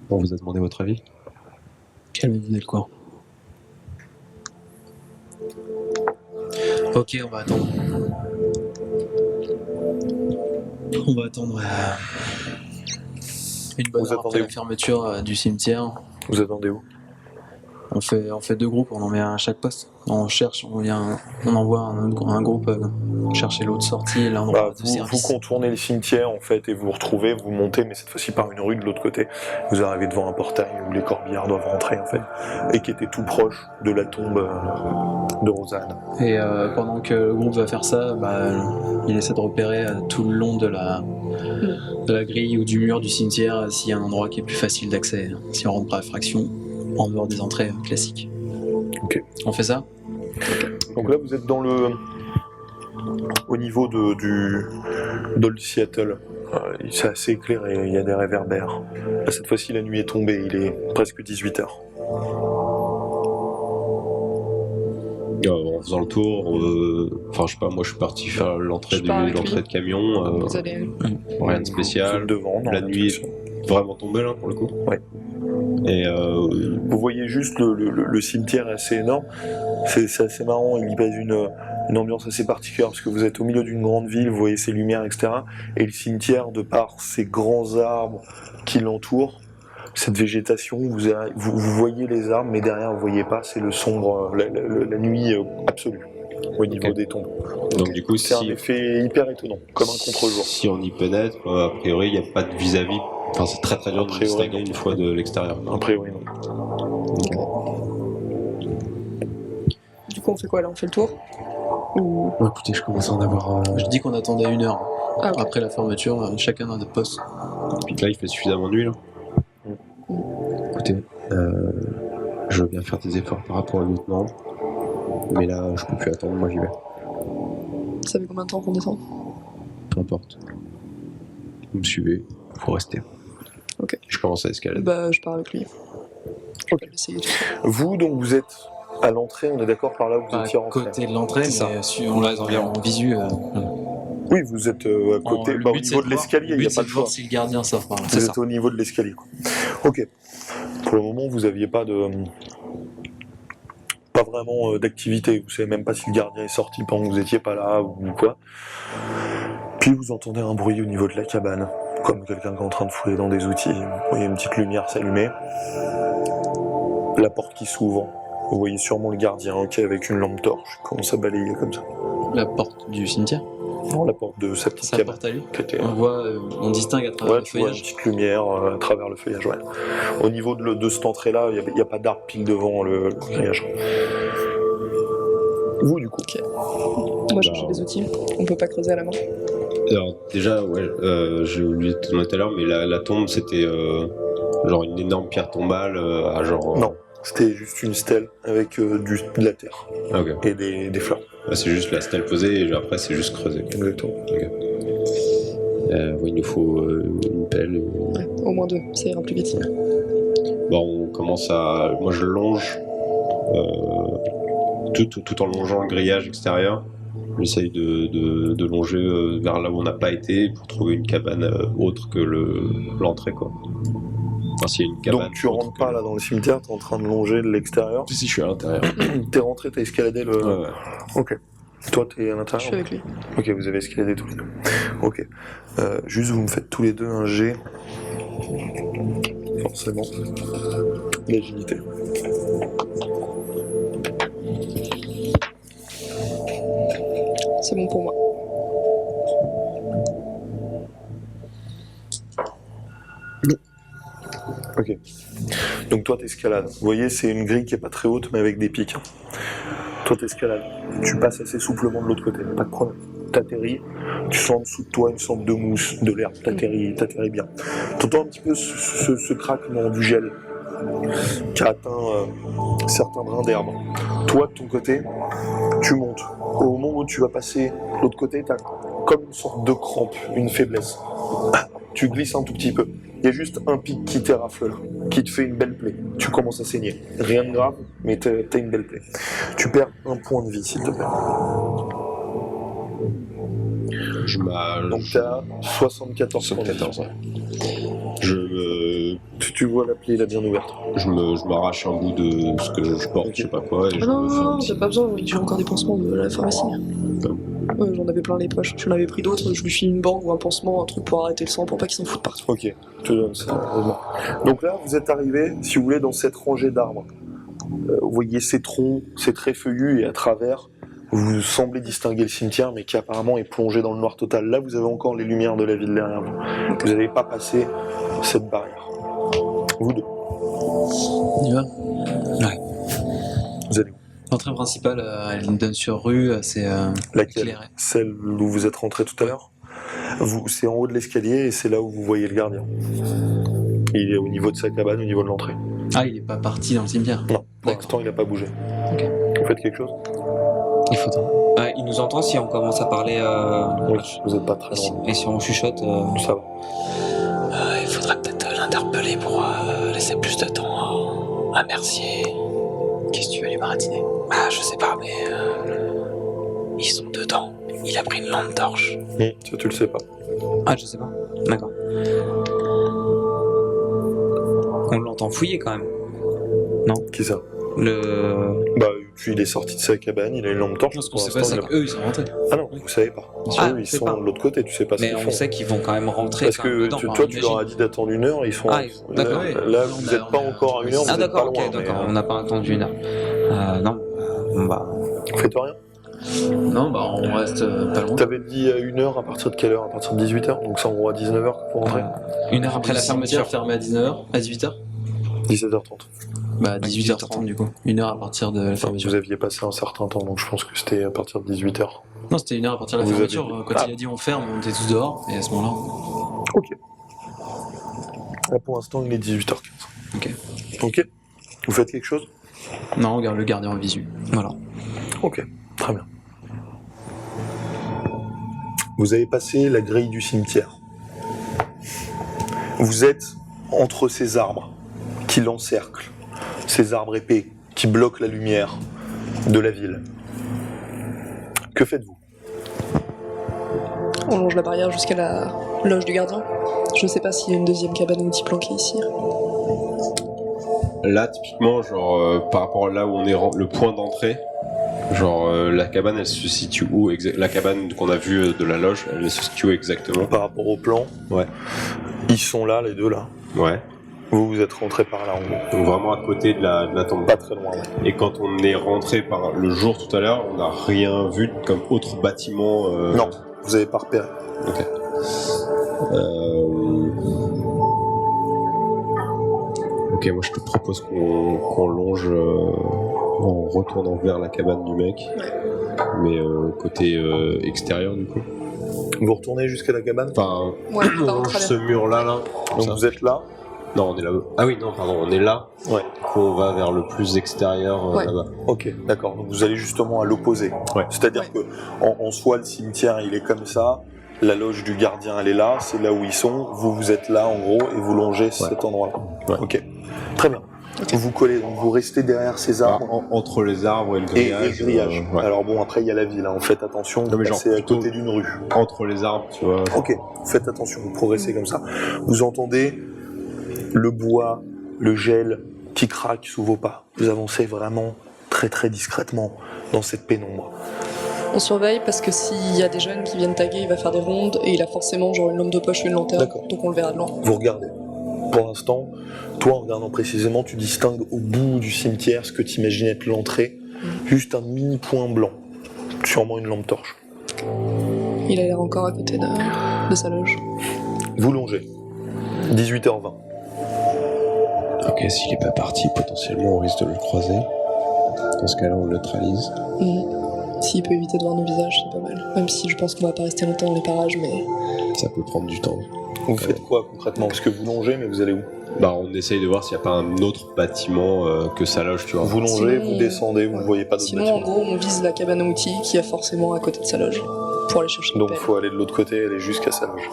on vous a demandé votre avis? Calmez-vous, Delcourt. Ok, on va attendre. On va attendre une bonne Vous heure attendez après la où fermeture du cimetière. Vous attendez où? On fait deux groupes, on en met un à chaque poste. On cherche, on envoie un groupe chercher l'autre sortie, l'endroit de Vous service. contournez le cimetière en fait et vous vous retrouvez, vous montez, mais cette fois-ci par une rue de l'autre côté. Vous arrivez devant un portail où les corbillards doivent rentrer en fait, et qui était tout proche de la tombe de Rosanne. Et pendant que le groupe va faire ça, il essaie de repérer tout le long de la grille ou du mur du cimetière s'il y a un endroit qui est plus facile d'accès. Si on rentre par effraction, en dehors des entrées classiques. Ok. On fait ça? Donc là vous êtes dans au niveau du Dolby Seattle. C'est assez éclairé, il y a des réverbères. Là, cette fois-ci la nuit est tombée, il est presque 18h. En faisant le tour, enfin je sais pas, moi je suis parti faire l'entrée Je pars avec de lui. camion, Vous allez... rien de Vous spécial. êtes devant, dans La nuit est vraiment tombée là pour le coup. Ouais. Et Vous voyez juste le cimetière est assez énorme. C'est assez marrant, il y pèse une ambiance assez particulière parce que vous êtes au milieu d'une grande ville, vous voyez ces lumières, etc. Et le cimetière, de par ces grands arbres qui l'entourent, cette végétation, vous voyez les arbres, mais derrière vous voyez pas, c'est le sombre, la nuit absolue au niveau des tombes. donc du coup, C'est un effet hyper étonnant, comme un contre-jour. Si on y pénètre, a priori il n'y a pas de vis-à-vis. Enfin c'est très dur de A priori, distinguer non. une fois de l'extérieur. A priori, non. Du coup, on fait quoi là? On fait le tour? Ou... Bon, écoutez, je commence à en avoir... Je dis qu'on attendait 1 heure. Ah, ok. Après la fermeture, chacun a notre poste. Puis là il fait suffisamment nuit là. Écoutez, je veux bien faire des efforts par rapport au lieutenant. Mais là je peux plus attendre, moi j'y vais. Ça fait combien de temps qu'on descend? Peu importe. Vous me suivez, faut rester. Ok. Je commence à escalader. Je pars avec lui. Je vais pas l'essayer tout seul. Vous, donc, vous êtes à l'entrée, on est d'accord par là où vous À étiez rentré. côté de l'entrée, C'est ça. mais on les environ en visu. Oui, vous êtes à côté, Le au but, c'est niveau de voir- l'escalier, le il n'y a but, pas c'est de de choix. voir si le gardien sort par là. Vous êtes au niveau de l'escalier, quoi. Ok. Pour le moment, vous n'aviez pas vraiment d'activité. Vous savez même pas si le gardien est sorti pendant que vous étiez pas là ou quoi. Puis vous entendez un bruit au niveau de la cabane, comme quelqu'un qui est en train de fouiller dans des outils. Vous voyez une petite lumière s'allumer. La porte qui s'ouvre. Vous voyez sûrement le gardien qui est avec une lampe torche. Il commence à balayer comme ça. La porte du cimetière, Non, la porte de sa petite sa cabane. porte à lui. Qui était, On voit, on distingue à travers ouais, le tu vois une feuillage. petite lumière à travers le feuillage. Ouais. Au niveau de cette entrée-là, il n'y a pas d'arbre pile devant le feuillage. Vous, du coup. Moi, j'ai des outils. On peut pas creuser à la main. Alors déjà, ouais, j'ai oublié de te donner tout à l'heure, mais la tombe c'était genre une énorme pierre tombale à genre... Non, c'était juste une stèle avec de la terre Ah, ok. et des fleurs. Ouais, c'est juste la stèle posée et après c'est juste creusé. Exactement. Ouais, il nous faut une pelle. Ouais, au moins 2, ça ira plus vite. Bon, on commence à... Moi je longe tout en longeant le grillage extérieur. J'essaye de longer vers là où on n'a pas été pour trouver une cabane autre que l'entrée, quoi. Enfin, s'il y a une cabane. Donc tu autre rentres que- pas là dans le cimetière, t'es en train de longer de l'extérieur. Si, je suis à l'intérieur. T'es rentré, t'as escaladé le... Ouais, ouais. Ok. Toi, t'es à Je l'intérieur. suis avec lui. Ok, vous avez escaladé tous les deux. Ok. Juste, vous me faites tous les deux un jet. Forcément. L'agilité. bon pour moi. Ok. Donc toi t'escalades. Vous voyez, c'est une grille qui est pas très haute, mais avec des pics. Toi t'escalades. Tu passes assez souplement de l'autre côté, pas de problème. T'atterris, tu sens en dessous de toi une sorte de mousse, de l'herbe, t'atterris bien. T'entends un petit peu ce craquement du gel qui a atteint certains brins d'herbe. Toi, de ton côté, tu montes. Au moment où tu vas passer de l'autre côté, t'as comme une sorte de crampe, une faiblesse. Tu glisses un tout petit peu. Il y a juste un pic qui t'érafle là, qui te fait une belle plaie. Tu commences à saigner. Rien de grave, mais t'as une belle plaie. Tu perds un point de vie, s'il te plaît. Donc t'as 74 points de vie. 74, ouais. Tu vois la plaie, elle est bien ouverte. Je m'arrache un bout de ce que je porte, je sais pas quoi, et je Non, me fais un non, petit... t'as pas besoin, j'ai encore des pansements de la pharmacie. Ouais, j'en avais plein les poches. J'en avais pris d'autres, je lui file une bande ou un pansement, un truc pour arrêter le sang, pour pas qu'il s'en foute partout. Ok, je te donne ça. Heureusement. Donc là, vous êtes arrivé, si vous voulez, dans cette rangée d'arbres. Vous voyez ces troncs, ces traits feuillus, et à travers, vous semblez distinguer le cimetière, mais qui apparemment est plongé dans le noir total. Là, vous avez encore les lumières de la ville derrière vous. Vous n'avez pas passé cette barrière. Vous deux. On y va. Vous allez où? L'entrée principale, elle donne sur rue, c'est Laquelle? éclairé. Celle où vous êtes rentré tout à l'heure. C'est en haut de l'escalier et c'est là où vous voyez le gardien. Il est au niveau de sa cabane, au niveau de l'entrée. Ah, il est pas parti dans le cimetière. Non, pour l'instant, il n'a pas bougé. Ok. Vous faites quelque chose? Il faudra. Il nous entend si on commence à parler. Oui, vous n'êtes pas très loin. Et si on chuchote. Ça va. Il faudrait peut-être l'interpeller pour laisser plus de temps à Mercier. Qu'est-ce que tu veux lui baratiner? Ah, je sais pas, mais ils sont dedans. Il a pris une lampe torche. Ça, tu le sais pas. Ah, je sais pas. D'accord. On l'entend fouiller quand même. Qui ça? Le. Bah, puis il est sorti de sa cabane, il a une lampe torche. Non, ce qu'on pour sait pas, l'instant, c'est il a- qu'eux, ils sont rentrés. Ah non, vous savez pas. Ah, Eux, ils c'est sont pas. de l'autre côté, tu sais pas ce Mais qu'ils on font. sait qu'ils vont quand même rentrer. Parce quand que même dedans, toi, enfin, tu leur as dit d'attendre une heure, ils sont. Ah, d'accord. Là, vous n'êtes pas encore à une heure, vous Ah, êtes pas d'accord, loin. ok, d'accord. mais, On n'a pas attendu une heure. Non, on va. Faites rien. Non, bah on reste pas loin. T'avais dit à une heure, à partir de quelle heure? À partir de 18h, donc ça en gros à 19h pour rentrer. Une heure après la fermeture. fermée à 19h, à 18h. 17h30. Bah 18h30 du coup. Une heure à partir de la fermeture. Vous aviez passé un certain temps, donc je pense que c'était à partir de 18h. Non, c'était une heure à partir de la Vous fermeture. avez- Quand Ah. il a dit on ferme, on était tous dehors, et à ce moment-là. Ok. Là, pour l'instant, il est 18h15. Ok. Ok. Vous faites quelque chose? Non, on regarde le gardien en visu. Voilà. Ok, très bien. Vous avez passé la grille du cimetière. Vous êtes entre ces arbres qui l'encerclent, ces arbres épais qui bloquent la lumière de la ville. Que faites-vous? On longe la barrière jusqu'à la loge du gardien. Je sais pas s'il y a une deuxième cabane ou petit planqué ici. Là, typiquement, genre, par rapport à là où on est, le point d'entrée, genre, la cabane, elle se situe où la cabane qu'on a vue de la loge, elle se situe où exactement? Par rapport au plan, Ouais. ils sont là, les deux là. Ouais. Vous êtes rentrés par là en gros. Donc vraiment à côté de la tombe. Pas très loin, ouais. Et quand on est rentré par le jour tout à l'heure, on n'a rien vu comme autre bâtiment. Non, vous avez pas repéré. Ok. Ok, moi je te propose qu'on longe en retournant vers la cabane du mec, mais côté extérieur du coup. Vous retournez jusqu'à la cabane. Enfin, Ouais, on par longe contre, ce mur-là, là. comme Donc ça. vous êtes là. Non, on est là. Ah oui, non, pardon, on est là. Ouais. On va vers le plus extérieur Ouais. là-bas. Ok, d'accord. Donc vous allez justement à l'opposé. Ouais. C'est-à-dire que en soi, le cimetière, il est comme ça. La loge du gardien, elle est là. C'est là où ils sont. Vous êtes là, en gros, et vous longez cet endroit-là. Ouais. Ok. Très bien. Ok. Vous collez. Donc vous restez derrière ces arbres. Entre les arbres et le Et grillage. le grillage. ouais. Alors bon, après, il y a la ville. Hein. Faites attention. Non, Vous mais genre passez à plutôt- côté d'une rue. Entre les arbres, tu vois. Ok. Faites attention. Vous progressez comme ça. Vous entendez le bois, le gel qui craque sous vos pas. Vous avancez vraiment très très discrètement dans cette pénombre. On surveille parce que s'il y a des jeunes qui viennent taguer, il va faire des rondes et il a forcément genre une lampe de poche ou une lanterne. D'accord. Donc on le verra de loin. Vous regardez. Pour l'instant, toi, en regardant précisément, tu distingues au bout du cimetière ce que tu imagines être l'entrée, juste un mini point blanc, sûrement une lampe torche. Il a l'air encore à côté de sa loge. Vous longez. 18h20. Ok, s'il est pas parti, potentiellement on risque de le croiser. Dans ce cas-là, on le neutralise. S'il peut éviter de voir nos visages, c'est pas mal. Même si je pense qu'on va pas rester longtemps dans les parages, mais... Ça peut prendre du temps. Vous faites quoi concrètement? Parce que vous longez, mais vous allez où? Bah, on essaye de voir s'il n'y a pas un autre bâtiment que sa loge, tu vois. Vous longez, Sinon- vous descendez, vous ne voyez pas d'autres Sinon, en bâtiments. gros, on vise la cabane à outils qui est forcément à côté de sa loge. Pour aller chercher une Donc pelle. faut aller de l'autre côté, aller jusqu'à sa loge.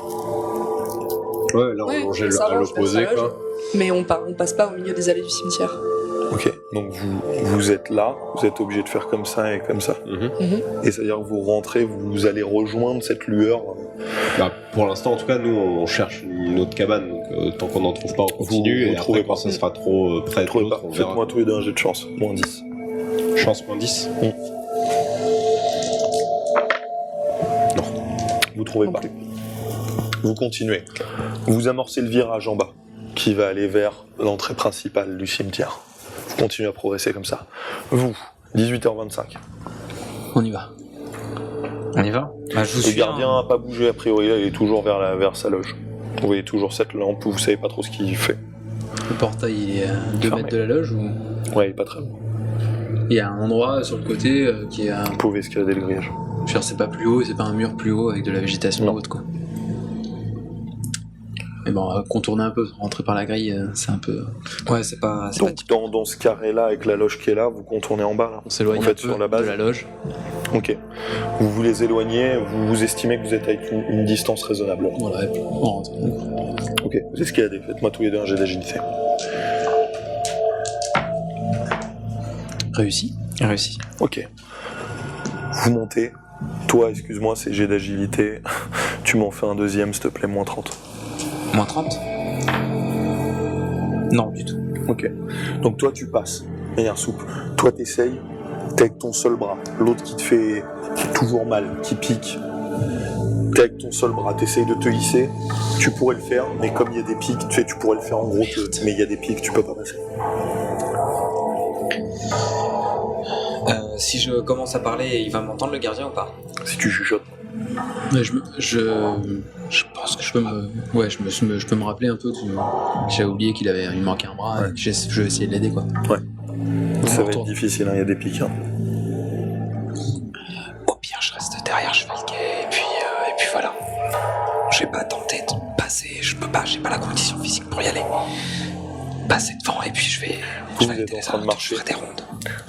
Ouais, là, on Ouais, longeait ça à range vers l'opposé, sa loge. quoi. Mais on passe pas au milieu des allées du cimetière. Ok, donc vous êtes là, vous êtes obligé de faire comme ça et comme ça. Et c'est-à-dire que vous rentrez, vous allez rejoindre cette lueur. Bah, pour l'instant, en tout cas, nous, on cherche une autre cabane. Donc, tant qu'on n'en trouve pas, on continue. Vous et trouvez après, quand pas. ça sera trop près de Trouvez l'autre, pas. on verra. Faites-moi tous les deux un jet de chance, moins 10. Chance moins 10. Vous trouvez Non pas. plus. Vous continuez. Vous amorcez le virage en bas, qui va aller vers l'entrée principale du cimetière. Vous continuez à progresser comme ça. Vous, 18h25. On y va. On y va? Bah, je vous Le suis. gardien n'a pas bougé a priori, là, il est toujours vers sa loge. Vous voyez toujours cette lampe, vous savez pas trop ce qu'il fait. Le portail, il est à 2 Fermé. mètres de la loge ou... Ouais, il est pas très loin. Il y a un endroit sur le côté qui est à... Vous pouvez escalader le grillage. Je veux dire, c'est pas plus haut, c'est pas un mur plus haut avec de la végétation Non. haute, quoi. Mais bon, on va contourner un peu, rentrer par la grille, c'est un peu... Ouais, c'est pas typique. Donc dans ce carré-là, avec la loge qui est là, vous contournez en bas là. On s'éloigne En fait, un peu sur la base. de la loge. Ok. Vous vous les éloignez, vous estimez que vous êtes avec une distance raisonnable. Voilà, et puis on rentre. Ok, vous escaladez, faites-moi tous les deux un jet d'agilité. Réussi. Réussi. Ok. Vous montez. Toi, excuse-moi, c'est jet d'agilité. Tu m'en fais un deuxième, s'il te plaît, moins 30. Moins 30? Non, du tout. Ok. Donc toi, tu passes, de manière souple. Toi, t'essayes, t'es avec ton seul bras. L'autre qui te fait toujours mal, qui pique. T'es avec ton seul bras, t'essayes de te hisser. Tu pourrais le faire, mais comme il y a des pics, tu pourrais le faire en gros, mais il y a des pics, tu peux pas passer. Si je commence à parler, il va m'entendre le gardien ou pas? Si tu chuchotes. Mais je pense que je peux me... Ouais, je peux me rappeler un peu que j'ai oublié qu'il me manquait un bras et que je vais essayer de l'aider, quoi. Ça va être retourne. difficile, il y a des pics. Hein. Au pire, je reste derrière Chevalquet et puis voilà. Je vais pas tenter de passer, je peux pas, j'ai pas la condition physique pour y aller. Passer devant et puis je vais Vous aider êtes en les train de autres, marcher. je ferai des rondes.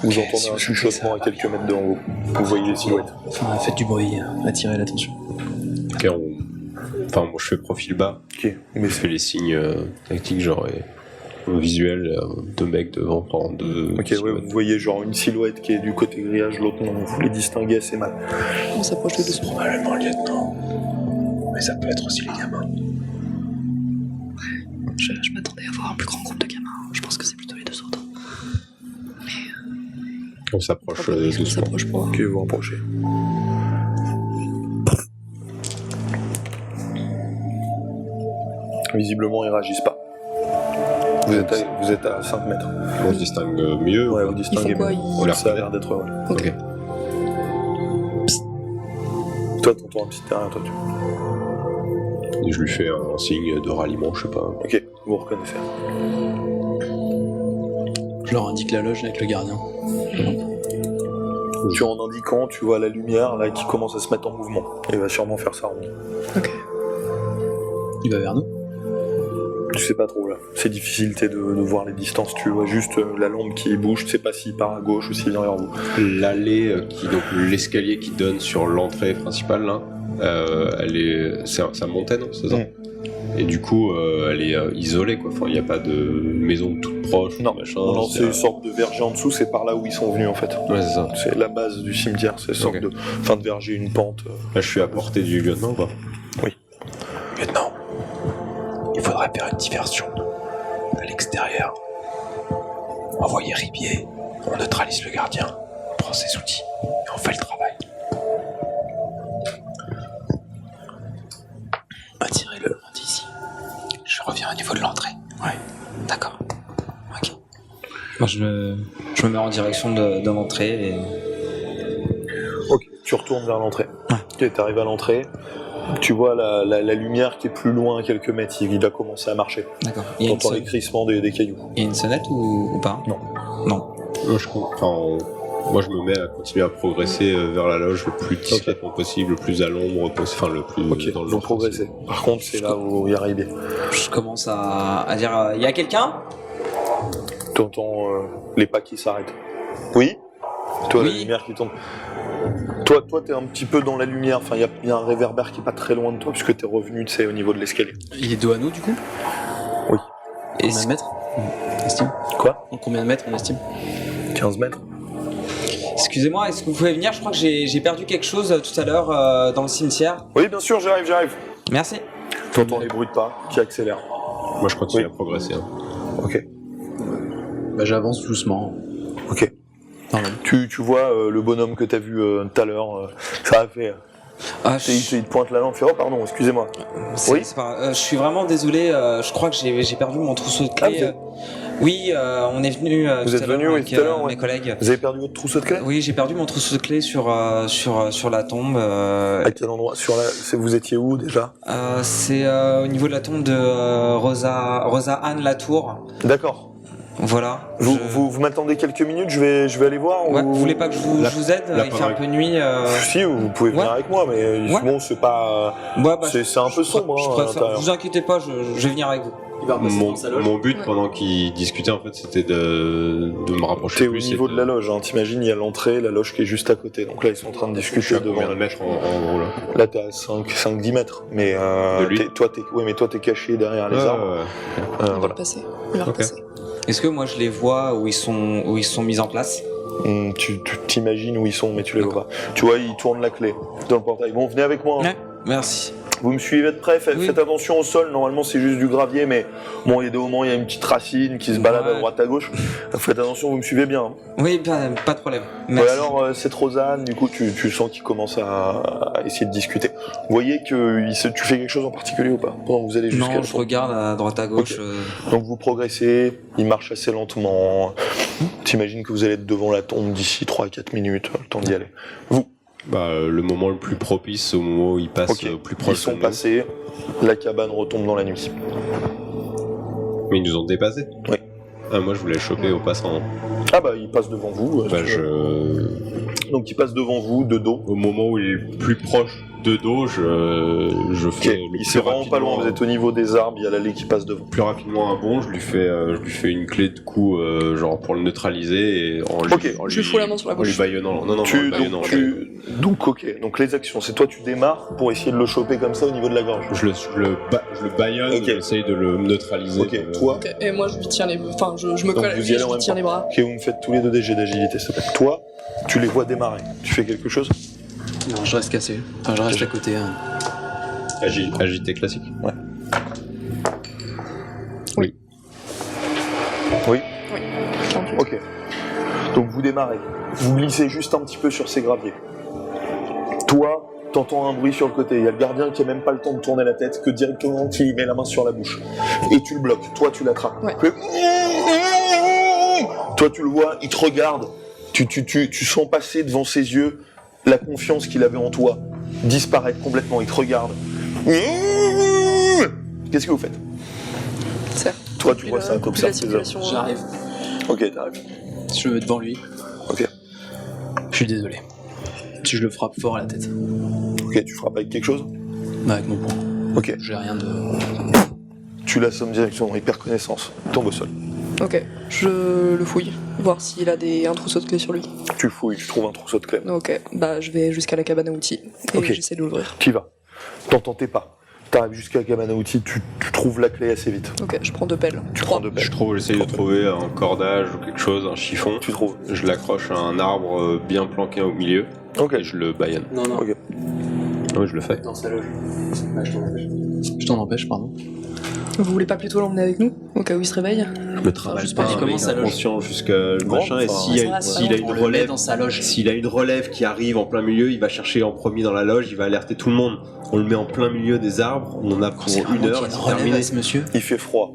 Vous Ok, entendez si un vous sentez chuchotement ça, à quelques mètres de en haut. Vous voyez les silhouettes. Enfin, faites du bruit, attirez l'attention. Ok, enfin, moi, je fais profil bas. Ok, mais Je fais les signes tactiques, genre visuel, deux mecs devant, enfin, deux... Ok, ouais, vous voyez genre une silhouette qui est du côté grillage, l'autre non, vous les distinguez assez mal. On s'approche de doucement. Probablement le lieutenant. Mais ça peut être aussi les gamins. Je m'attendais à voir un plus grand groupe de gamins. Je pense que c'est plutôt les deux autres. On s'approche On doucement. s'approche pour voir. Ok, vous rapprochez. Visiblement, ils réagissent pas. Vous êtes à 5 mètres. On se distingue mieux. Ouais, vous Ils distinguez font quoi mieux. ils... Ça a l'air d'être ouais. Ok. Toi, t'entends un petit derrière toi. Et je lui fais un signe de ralliement, je sais pas. Ok, vous reconnaissez. Je leur indique la loge avec le gardien. Tu en indiquant, tu vois la lumière là qui commence à se mettre en mouvement. Il va sûrement faire sa ronde. Ok. Il va vers nous. Tu sais pas trop là. C'est difficile de voir les distances. Tu vois juste la lampe qui bouge. Tu sais pas s'il part à gauche ou s'il vient vers vous. L'allée, donc l'escalier qui donne sur l'entrée principale, là, ça montait, non, c'est ça? Et du coup, elle est isolée, quoi. Enfin, il n'y a pas de maison toute proche, Non, machin. non, c'est une sorte de verger en dessous. C'est par là où ils sont venus en fait. Ouais, c'est ça. C'est la base du cimetière. C'est une sorte Ok. de fin de verger, une pente. Là, je suis à portée du lieutenant, quoi. Lieutenant, il faudrait faire une diversion. À l'extérieur. Envoyer Ribier, on neutralise le gardien, on prend ses outils et on fait le travail. Attirez-le loin d'ici. Je reviens au niveau de l'entrée. Ouais, d'accord. Ok. Moi, je me mets en direction de l'entrée et... Ok, tu retournes vers l'entrée. Ok, t'arrives à l'entrée. Tu vois la lumière qui est plus loin, à quelques mètres. Il a commencé à marcher. D'accord. Il y a une T'entends les crissements des cailloux. Il y a une sonnette ou pas? Non. Non. Moi, je me mets à continuer à progresser vers la loge le plus discrètement possible, le plus à l'ombre possible, enfin le plus dans le Donc jour progresser. Par contre, c'est là où vous y arrivez. Je commence à dire il y a quelqu'un? T'entends les pas qui s'arrêtent. Oui. Toi, la Oui. lumière qui tombe. Toi, t'es un petit peu dans la lumière. Enfin, il y a un réverbère qui est pas très loin de toi, puisque t'es revenu, tu sais, au niveau de l'escalier. Il est dos à nous du coup? Oui. Combien de mètres? On estime? Quoi? En combien de mètres on estime? 15 mètres. Excusez-moi, est-ce que vous pouvez venir? Je crois que j'ai perdu quelque chose tout à l'heure dans le cimetière. Oui, bien sûr, j'arrive. Merci. T'entends les bruits de pas qui accélèrent. Moi, je continue Oui. à progresser. Hein. Ok. Bah j'avance doucement. Ok. Normal. Tu vois le bonhomme que t'as vu tout à l'heure, ça a fait. Ah, Il te pointe la lampe, il fait oh pardon, excusez-moi. Oui. Je suis vraiment désolé, je crois que j'ai perdu mon trousseau de clés. Ah, vous êtes- Oui, on est venu Vous tout êtes à l'heure venu, oui, avec tout à l'heure, ouais. mes collègues. Vous avez perdu votre trousseau de clés? Oui, j'ai perdu mon trousseau de clés sur la tombe. À quel endroit? Vous étiez où déjà? C'est au niveau de la tombe de Rosa Anne Latour. D'accord. Voilà. Vous m'attendez quelques minutes, je vais aller voir. Ouais, ou... vous voulez pas que je vous aide? Il fait un peu nuit. Si, vous pouvez venir Ouais. avec moi, mais Ouais. bon, c'est pas. Ouais, bah, c'est un peu sombre. Je hein, à préfère. l'intérieur. Vous inquiétez pas, je vais venir avec vous. Il va repasser dans sa loge. Mon but Ouais. pendant qu'il discutait, en fait, c'était de me rapprocher T'es au plus. niveau de la loge, hein. T'imagines, il y a l'entrée, la loge qui est juste à côté. Donc là, ils sont en train de Je suis discuter à combien devant. de mètres en gros là? Là, t'es à 5-10 mètres. Mais De lui toi, t'es caché derrière les Ouais, arbres. ouais. Il va Voilà. repasser. Il va Ok. repasser. Est-ce que moi je les vois où ils sont mis en place? Tu t'imagines où ils sont, mais tu les vois pas. Tu vois, ils tournent la clé dans le portail. Bon, venez avec moi. Hein. Ouais, merci. Vous me suivez de près, Oui. faites attention au sol, normalement c'est juste du gravier, mais bon, il y a des moments, il y a une petite racine qui se balade à Ouais. droite à gauche. Faites attention, vous me suivez bien. Hein. Oui, pas de problème. Ouais, Merci. alors, cette Rosanne, du coup, tu sens qu'il commence à essayer de discuter. Vous voyez que tu fais quelque chose en particulier ou pas pendant que vous allez jusqu'à Non, le je fond. regarde à droite à gauche. Ok. Donc vous progressez, il marche assez lentement. T'imagines que vous allez être devant la tombe d'ici 3 à 4 minutes, le temps d'y aller. Vous, Le moment le plus propice, au moment où il passe ok, plus ils proche de sont nous. passés, la cabane retombe dans la nuit. Mais ils nous ont dépassés. Oui. Ah, moi, je voulais le choper au passant. Ah bah, il passe devant vous. Bah, Donc il passe devant vous, de dos. Au moment où il est le plus proche de dos, je Ok, fais le il plus c'est vraiment pas loin, rapidement- vous êtes au niveau des arbres, il y a l'allée qui passe devant. plus rapidement un bond, je lui fais une clé de coup, genre pour le neutraliser et en lui, Ok. en Je lui fous la main sur la en lui bouche. baïonnant. Non, en le baïonnant. Donc ok, donc les actions, c'est toi tu démarres pour essayer de le choper comme ça au niveau de la gorge. Je le baïonne, Ok. j'essaye de le neutraliser. Ok, toi, Ok, et moi je lui tiens les. Enfin, je me Donc, colle à vous y lui, allez je en lui même tiens temps. les bras. ok, vous me faites tous les deux des jets d'agilité, s'il te plaît. Toi, tu les vois démarrer. Tu fais quelque chose? Non, je reste cassé. Enfin, je reste à côté. Hein. Agité classique. Oui. Tranquille. Ok. Donc vous démarrez. Vous glissez juste un petit peu sur ces graviers. Toi, t'entends un bruit sur le côté. Il y a le gardien qui a même pas le temps de tourner la tête, que directement qui met la main sur la bouche. Et tu le bloques. Toi, tu l'attrapes. Ouais. Toi, tu le vois, il te regarde. Tu sens passer devant ses yeux la confiance qu'il avait en toi disparaître complètement. Il te regarde. Qu'est-ce que vous faites? Certes. Toi, tu vois ça, Couper t'observes la tes hommes. circulation. J'arrive. Ok, t'arrives. Je me mets devant lui. Ok. Je suis désolé. Si je le frappe fort à la tête. Ok, tu frappes avec quelque chose? Bah, avec mon poing. Ok. J'ai rien de. Tu l'assommes directement, il perd connaissance. Il tombe au sol. Ok, je le fouille, voir s'il a un trousseau de clés sur lui. Tu fouilles, tu trouves un trousseau de clés. Ok, bah je vais jusqu'à la cabane à outils et Ok. j'essaie de l'ouvrir. T'y vas. T'entends tes pas. T'arrives jusqu'à la cabane à outils, tu trouves la clé assez vite. Ok, je prends 2 pelles. Tu 3. prends deux pelles. J'essaye de trouver un cordage ou quelque chose, un chiffon. Tu trouves. Je l'accroche à un arbre bien planqué au milieu Ok. et je le baïonne. Non, non. Ok. Oui, je le fais. Dans sa loge. Ah, je t'en empêche. Je t'en empêche, pardon. Vous voulez pas plutôt l'emmener avec nous, au cas où il se réveille? Je me travaille juste pas pas, dire comment mais ça loge. inconscient jusqu'à le Bon, machin. Et enfin, s'il ça va, ça a va. une On le met relève, dans sa loge. s'il a une relève qui arrive en plein milieu, il va chercher en premier dans la loge, il va alerter tout le monde. On le met en plein milieu des arbres, on en a pour C'est vraiment une heure, qu'il y a et une c'est relève terminé. à ce monsieur. Il fait froid.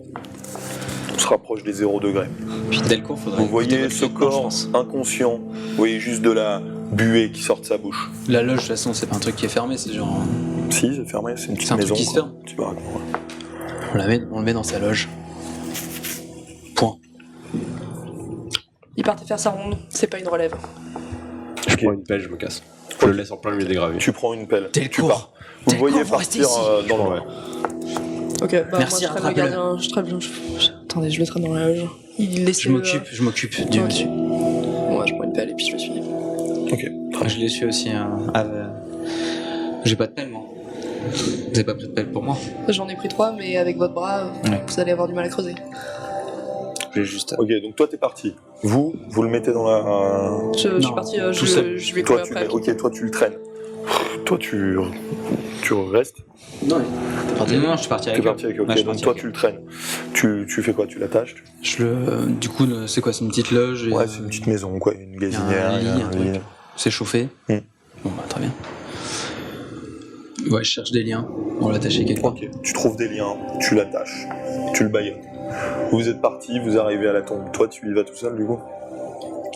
On se rapproche des 0 degrés. Puis Delcourt, faudrait. Vous écouter voyez votre ce lieutenant, je corps pense. inconscient. Vous voyez juste de la buée qui sort de sa bouche. La loge, de toute façon, c'est pas un truc qui est fermé, c'est genre. Si, c'est fermé, c'est une petite C'est un truc maison. qui se quoi. ferme. Petit baraquement, ouais. On le met dans sa loge. Point. Il partait faire sa ronde, c'est pas une relève. Je prends une pelle, je me casse. Je le laisse en plein milieu des graviers. Tu prends une pelle, tu Delcourt. pars. Vous le voyez Delcourt, vous restez partir ici. dans le noir. Ok, bah Merci, moi je traîne le rattrape-le. gardien, attendez, je le traîne dans la loge. Il laisse Je m'occupe du Ok. monsieur. Moi je prends une pelle et puis je le suis. Ok, Je l'ai su aussi. J'ai pas de pelle, moi. Vous avez pas pris de pelle pour moi? J'en ai pris 3, mais avec votre bras, Ouais. vous allez avoir du mal à creuser. J'ai juste. Ok, donc toi t'es parti. Vous le mettez dans la... Je suis Non, parti, tout seul. je vais Toi courir tu après. ok, toi tu le traînes. Toi tu restes. Non, t'es parti. Non, je suis parti T'es avec. parti avec. Ok, Ouais, je suis donc parti toi avec. tu le traînes. Tu fais quoi? Tu l'attaches? Du coup, c'est quoi? C'est une petite loge et, Ouais, c'est une petite maison quoi, une il y a gazinière. un lit, il y a un truc. C'est chauffé. Hmm. Bon, bah, très bien. Ouais, je cherche des liens. On l'a attaché quelque part. Ok, tu trouves des liens, tu l'attaches, tu le baillonnes. Vous êtes parti, vous arrivez à la tombe. Toi, tu y vas tout seul, du coup?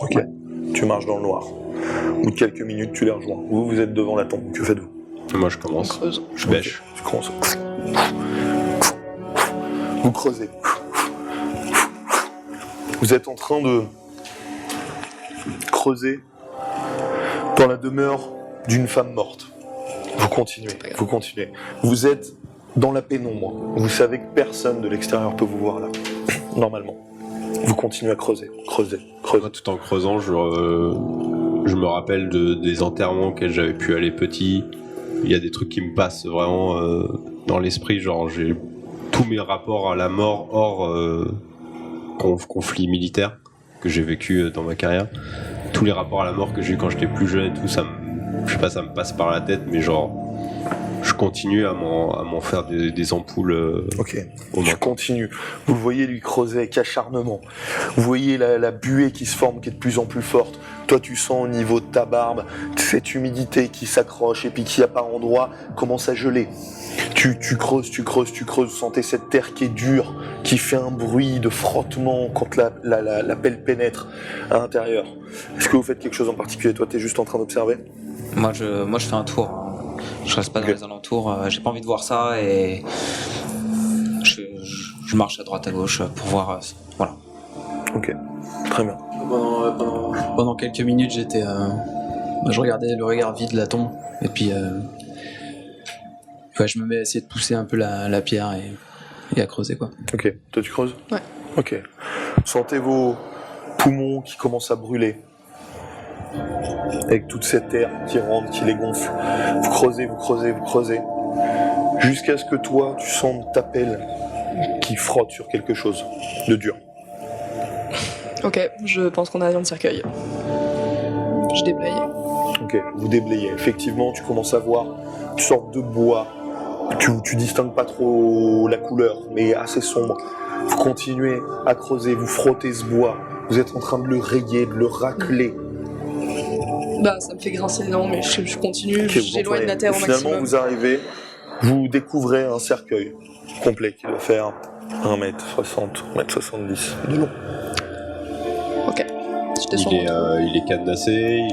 Ok. Ouais. Tu marches dans le noir. Au bout de quelques minutes, tu les rejoins. Vous êtes devant la tombe. Que faites-vous? Moi, je commence. Creuse. Je bêche. Tu commences. Vous creusez. Vous êtes en train de creuser dans la demeure d'une femme morte. Vous continuez, vous continuez. Vous êtes dans la pénombre. Vous savez que personne de l'extérieur peut vous voir là. Normalement. Vous continuez à creuser, creuser, creuser. Moi, tout en creusant, je me rappelle des enterrements auxquels j'avais pu aller petit. Il y a des trucs qui me passent vraiment dans l'esprit. Genre, j'ai tous mes rapports à la mort hors conflit militaire que j'ai vécu dans ma carrière. Tous les rapports à la mort que j'ai eu quand j'étais plus jeune et tout, je sais pas, ça me passe par la tête, mais genre, je continue à m'en faire des ampoules. Ok, au tu matin. continues. Vous le voyez lui creuser avec acharnement. Vous voyez la buée qui se forme, qui est de plus en plus forte. Toi, tu sens au niveau de ta barbe cette humidité qui s'accroche et puis qui, à par endroits, commence à geler. Tu creuses, tu creuses, tu creuses. Vous sentez cette terre qui est dure, qui fait un bruit de frottement quand la pelle pénètre à l'intérieur. Est-ce que vous faites quelque chose en particulier? Toi, t'es juste en train d'observer? Moi, je fais un tour. Je reste pas dans Ok. les alentours. J'ai pas envie de voir ça et je marche à droite à gauche pour voir. Voilà. Ok, très bien. Pendant quelques minutes, je regardais le regard vide de la tombe, et puis je me mets à essayer de pousser un peu la pierre et à creuser, quoi. Ok, toi tu creuses? Ouais. Ok. Sentez vos poumons qui commencent à brûler. Avec toute cette air qui rentre, qui les gonfle. Vous creusez, vous creusez, vous creusez. Jusqu'à ce que toi, tu sentes ta pelle qui frotte sur quelque chose de dur. Ok, je pense qu'on a dans le cercueil. Je déblaye. Ok, vous déblayez. Effectivement, tu commences à voir une sorte de bois. Tu distingues pas trop la couleur, mais assez sombre. Vous continuez à creuser, vous frottez ce bois. Vous êtes en train de le rayer, de le racler. Bah, ça me fait grincer les dents, mais je continue, Ok, vous j'éloigne entourez. la terre au Finalement, maximum. vous arrivez, vous découvrez un cercueil complet qui va faire 1m60, 1m70 de long. Ok, je descends, dans le trou. Il est cadenassé,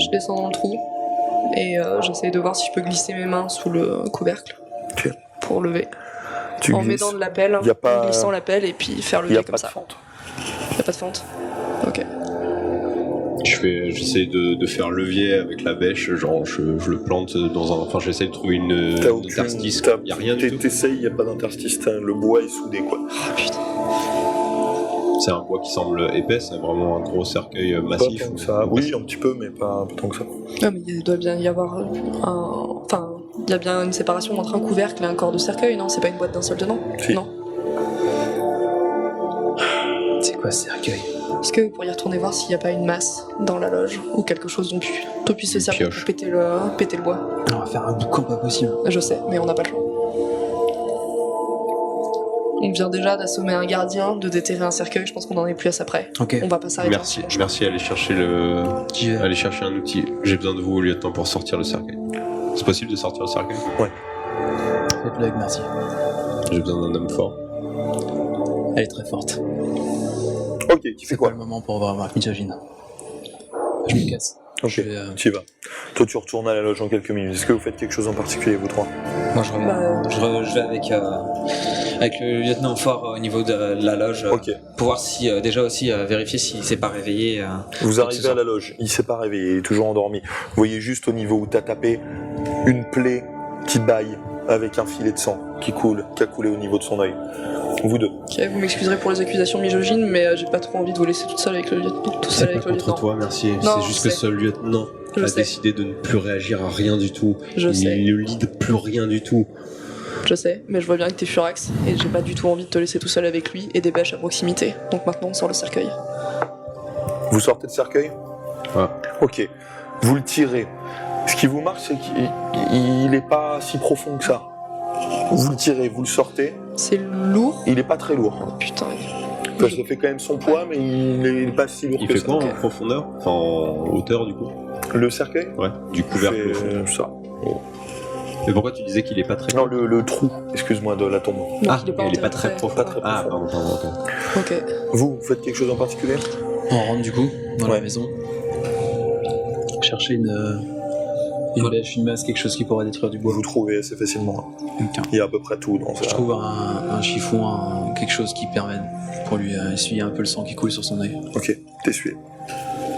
Je descends dans le trou et j'essaye de voir si je peux glisser mes mains sous le couvercle Ok. pour lever. Tu En glisses. m'aidant de la pelle, Y a pas- en glissant la pelle et puis faire Il n'y lever a comme pas ça. de fente. Y a pas de fente. Ok. J'essaie de faire levier avec la bêche, genre je le plante dans un. Enfin, j'essaie de trouver une T'as aucune... interstice. Il n'y a rien du tout. T'essayes, il n'y a pas d'interstice. Le bois est soudé, quoi. Oh putain. C'est un bois qui semble épais, c'est vraiment un gros cercueil Pas massif. tant que ça. Oui, un petit peu, mais pas tant que ça. Ah, mais il doit bien y avoir un... Enfin, il y a bien une séparation entre un couvercle et un corps de cercueil, non? C'est pas une boîte d'un seul dedans? Si. Non. C'est quoi ce cercueil? Est-ce que vous pourriez retourner voir s'il n'y a pas une masse dans la loge ou quelque chose dont puisse se servir pioche. pour péter le bois? On va faire un boucan pas possible. Je sais, mais on n'a pas le choix. On vient déjà d'assommer un gardien, de déterrer un cercueil, je pense qu'on en est plus à ça près. Ok. On va pas s'arrêter. Merci, ensemble, je merci. Allez chercher J'y vais. allez chercher un outil. J'ai besoin de vous, lieutenant, pour sortir le cercueil. C'est possible de sortir le cercueil? Faites-le avec merci. J'ai besoin d'un homme fort. Elle est très forte. Ok, tu fais C'est quoi? pas le moment pour voir Marc Michogine. Je me casse. Ok, Je vais, tu y vas. Toi, tu retournes à la loge en quelques minutes. Est-ce que vous faites quelque chose en particulier, vous trois? Moi, je reviens. Bah, Je vais avec le lieutenant Fort au niveau de la loge Ok. pour voir si, déjà aussi, vérifier s'il s'est pas réveillé. Vous quoi que arrivez ce à soit. la loge. Il s'est pas réveillé, il est toujours endormi. Vous voyez juste au niveau où t'as tapé une plaie qui baille avec un filet de sang qui a coulé au niveau de son œil. Vous deux. Ok, vous m'excuserez pour les accusations misogynes, mais j'ai pas trop envie de vous laisser toute seule avec le lieutenant. Tout seul C'est pas avec le contre lieutenant. toi, merci. Non, C'est juste je que sais. ce lieutenant Je a sais. décidé de ne plus réagir à rien du tout. Je sais. Il ne lead plus rien du tout. Je sais, mais je vois bien que t'es furax et j'ai pas du tout envie de te laisser tout seul avec lui et des bêches à proximité. Donc maintenant on sort le cercueil. Vous sortez de cercueil? Ouais. Ok. Vous le tirez. Ce qui vous marque, c'est qu'il est pas si profond que ça. Vous le tirez, vous le sortez. C'est lourd. Il est pas très lourd. Putain. Enfin, ça fait quand même son poids, mais il est pas si lourd Il que fait ça. quoi ok. en profondeur? Enfin, en hauteur du coup? Le cercueil? Ouais, du couvercle Fait, au fond. ça. Mais pourquoi tu disais qu'il est pas très Non, le trou, excuse-moi, de la tombe. Donc Ah, il est pas, il est pas enterré très profond. Pas très Ah, profond. pardon, ok. Ok. Vous faites quelque chose en particulier? On rentre du coup dans Ouais. la maison. Chercher une bêche, une masse, quelque chose qui pourrait détruire du bois. Vous trouvez assez facilement. Ok. Il y a à peu près tout dans Je ça. trouve un chiffon, quelque chose qui permet pour lui essuyer un peu le sang qui coule sur son œil. Ok, t'essuies.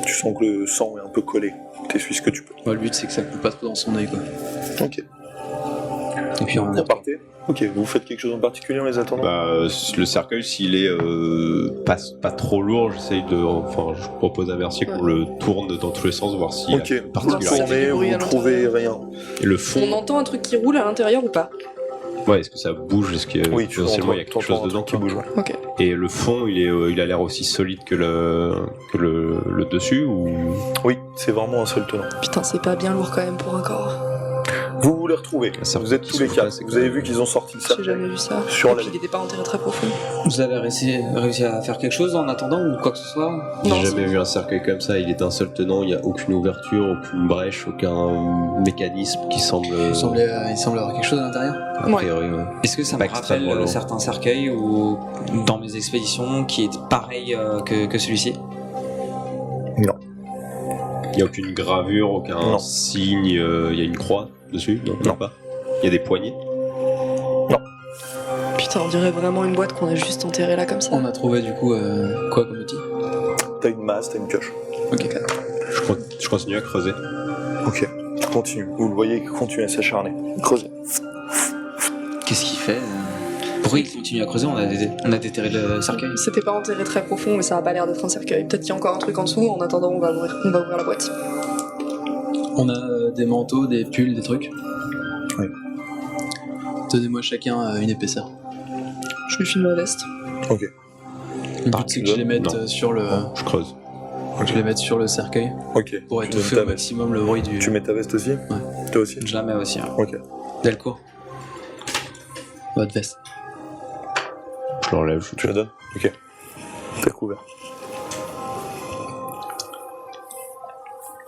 Tu sens que le sang est un peu collé. T'essuies ce que tu peux. Moi, le but c'est que ça coule pas trop dans son œil quoi. Ok. Et puis on Vous partez? Ok, vous faites quelque chose en particulier en les attendant? Bah, le cercueil, s'il est pas trop lourd, j'essaye de. Enfin, je propose à Mercier qu'on le tourne dans tous les sens, voir s'il Ok, y a une vous le particularité. tournez, bruit à vous trouvez rien. Et le fond, On entend un truc qui roule à l'intérieur ou pas? ouais, est-ce que ça bouge? Est-ce que Oui, tu potentiellement il y a entends quelque chose un dedans truc qui quoi bouge. Ok. Et le fond, il a l'air aussi solide que le dessus ou Oui, c'est vraiment un seul tenant. Putain, c'est pas bien lourd quand même pour un corps. Vous les retrouvez. Ça Vous êtes qui tous les souffre, quatre. c'est Vous quand avez même- vu qu'ils ont sorti le J'ai cercueil. jamais vu ça. Sur Et la puis il ligne. était pas enterré très profond. Vous avez réussi à faire quelque chose en attendant ou quoi que ce soit? Non, J'ai jamais vu un cercueil comme ça, il est d'un seul tenant, il n'y a aucune ouverture, aucune brèche, aucun mécanisme qui semble. il semble avoir quelque chose à l'intérieur. A priori, ouais. Est-ce que ça me Pas rappelle extrêmement lourd. certains cercueils ou dans mes expéditions qui est pareil que celui-ci? Il n'y a aucune gravure, aucun Non. signe, il y a une croix dessus? Non, Non. pas. Il y a des poignées? Putain, on dirait vraiment une boîte qu'on a juste enterrée là comme ça. On a trouvé du coup quoi comme outil? T'as une masse, t'as une pioche. Ok. Je continue à creuser. Ok, tu continues. Vous le voyez qui continue à s'acharner. Creusez. Qu'est-ce qu'il fait Pourquoi il continue à creuser? On a déterré le cercueil. C'était pas enterré très profond, mais ça a pas l'air d'être un cercueil. Peut-être qu'il y a encore un truc en dessous. En attendant, on va ouvrir la boîte. On a des manteaux, des pulls, des trucs. Oui. Donnez-moi chacun une épaisseur. Je lui filme ma veste. Ok. Le but c'est que je les mette Non. sur le. Je creuse. Je les mette sur le cercueil Ok. pour Tu étouffer donnes au ta veste. maximum le bruit du. Tu mets ta veste aussi? Toi aussi? Je la mets aussi. Hein. Ok. Delcourt. Votre veste. Je l'enlève. Tu la donnes? Ok. T'es couvert.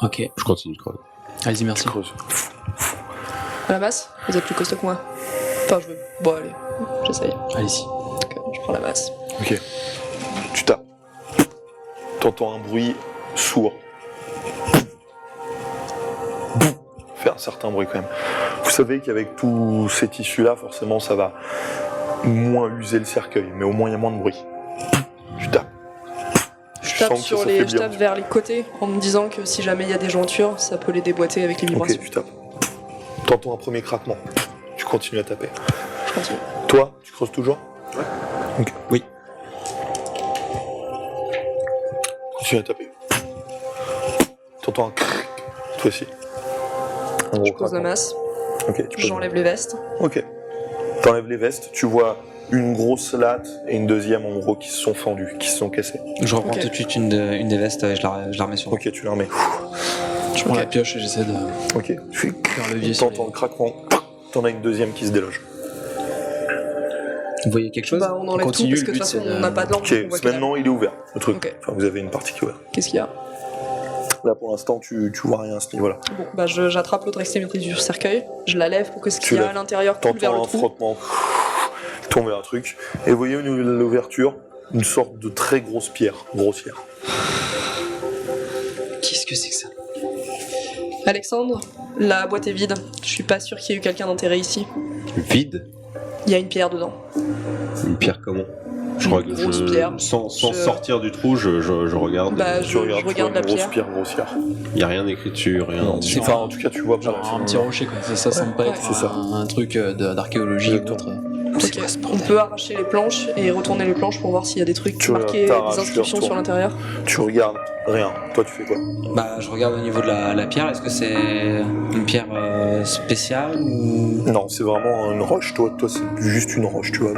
Ok. Je continue de creuser. Allez-y, merci. Tu creuses. À la masse, vous êtes plus costaud que moi. Enfin, je veux. Bon, allez, j'essaye. Allez-y. Ok, je prends la masse. Ok. Tu tapes. T'entends un bruit sourd. Fait un certain bruit quand même. Vous savez qu'avec tous ces tissus-là, forcément, ça va moins user le cercueil, mais au moins il y a moins de bruit. Tu tapes. Je tape, sens que ça fait je bien. tape vers les côtés en me disant que si jamais il y a des jointures, ça peut les déboîter avec les vibrations. Ok, tu tapes. T'entends un premier craquement. Tu continues à taper. Je continue. Toi, tu creuses toujours? Ouais. Ok. Oui. Continue à taper. T'entends un cric. Toi aussi. Un gros Je pose la craquement. masse, Ok, tu poses. j'enlève les vestes. Ok. T'enlèves les vestes, tu vois une grosse latte et une deuxième en gros qui se sont fendues, qui se sont cassées. Je reprends Ok. tout de suite une des vestes et je la remets sur. Ok, tu la remets. Je prends Ok. la pioche et j'essaie de Ok. Tu faire levier sur t'entends les... le craquement. T'en as une deuxième qui se déloge. Vous voyez quelque chose? Bah, on enlève continue, tout parce que le de toute but, façon, c'est de- on n'a pas de lampe. Ok, donc on voit que dalle. maintenant il est ouvert, le truc. Ok. Enfin, vous avez une partie qui est ouverte. Qu'est-ce qu'il y a? Là pour l'instant, tu vois rien à ce niveau-là. Bon, bah j'attrape l'autre extrémité du cercueil, je la lève pour que ce Tu qu'il y a lèves. à l'intérieur coule vers T'entends le un trou. frottement. Tomber un truc. Et vous voyez au niveau de l'ouverture, une sorte de très grosse pierre, grossière. Qu'est-ce que c'est que ça? Alexandre, la boîte est vide. Je suis pas sûr qu'il y ait eu quelqu'un d'enterré ici. Vide. Il y a une pierre dedans. Une pierre comment? Je crois que grosse pierre. sans sortir du trou, je regarde. Bah, Tu regardes, je regarde la une grosse pierre. pierre grossière. Il n'y a rien écrit dessus, rien. Non, enfin, en tout cas, tu vois pas. Genre un petit rocher, quoi. Ça semble pas Ouais. être C'est ça. un truc d'archéologie ou autre. Ok, on peut arracher les planches et retourner les planches pour voir s'il y a des trucs Tu marqués, t'arraches, des inscriptions tu sur l'intérieur. Tu regardes, rien. Toi, tu fais quoi? Bah, je regarde au niveau de la pierre. Est-ce que c'est une pierre spéciale ou... Non, c'est vraiment une roche. Toi, c'est juste une roche, tu vois.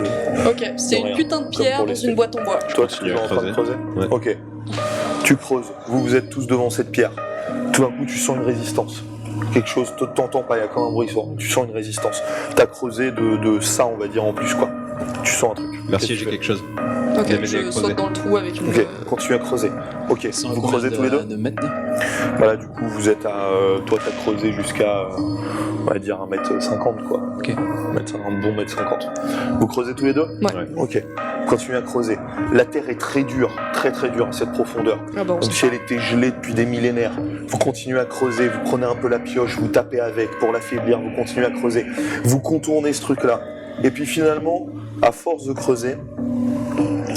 Ok, c'est une rien. putain de Comme pierre pour dans les une boîte en bois. Toi, tu es en train de creuser. Ok. Tu creuses. Vous êtes tous devant cette pierre. Tout d'un coup, tu sens une résistance. Quelque chose, t'entends pas, il y a quand même un bruit sourd. Tu sens une résistance. T'as creusé de ça, on va dire, en plus, quoi. Tu sens un truc. Merci, j'ai quelque chose. Ok, Vous avez je creusé. saute dans le trou avec une. Ok, continue à creuser. Ok, C'est vous creusez tous les deux. de mètres. Voilà, du coup, vous êtes à. Toi, t'as creusé jusqu'à. On va dire 1m50, quoi. Ok. Un bon 1m50. Vous creusez tous les deux? Ouais. Ok. Continuez à creuser. La terre est très dure à cette profondeur. Ah bah, on Comme sait si elle était gelée depuis des millénaires. Vous continuez à creuser, vous prenez un peu la pioche, vous tapez avec pour l'affaiblir, vous continuez à creuser. Vous contournez ce truc-là. Et puis finalement, à force de creuser,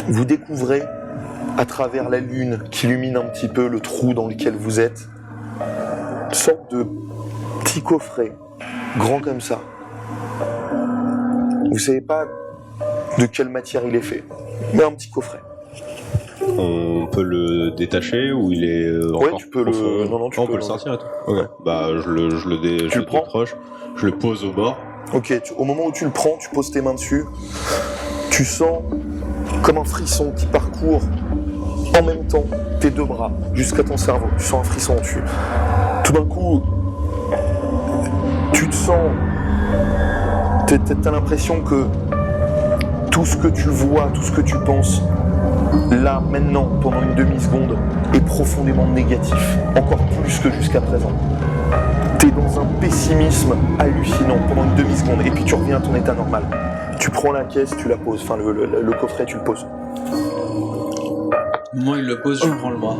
vous découvrez, à travers la lune qui illumine un petit peu le trou dans lequel vous êtes, une sorte de petit coffret, grand comme ça. Vous savez pas de quelle matière il est fait, mais un petit coffret. On peut le détacher ou il est Ouais, encore tu peux le. profond? Non, tu on peux peut le sortir et tout. Ok. Bah, je le décroche, je le pose au bord. Ok, au moment où tu le prends, tu poses tes mains dessus. Tu sens comme un frisson qui parcourt en même temps tes deux bras jusqu'à ton cerveau. Tu sens un frisson dessus. Tout d'un coup, tu te sens. T'as l'impression que tout ce que tu vois, tout ce que tu penses, là, maintenant, pendant une demi-seconde, est profondément négatif. Encore plus que jusqu'à présent. T'es dans un pessimisme hallucinant pendant une demi-seconde et puis tu reviens à ton état normal. Tu prends la caisse, tu la poses, enfin le coffret, tu le poses. Au moment où il le pose, je prends le bras.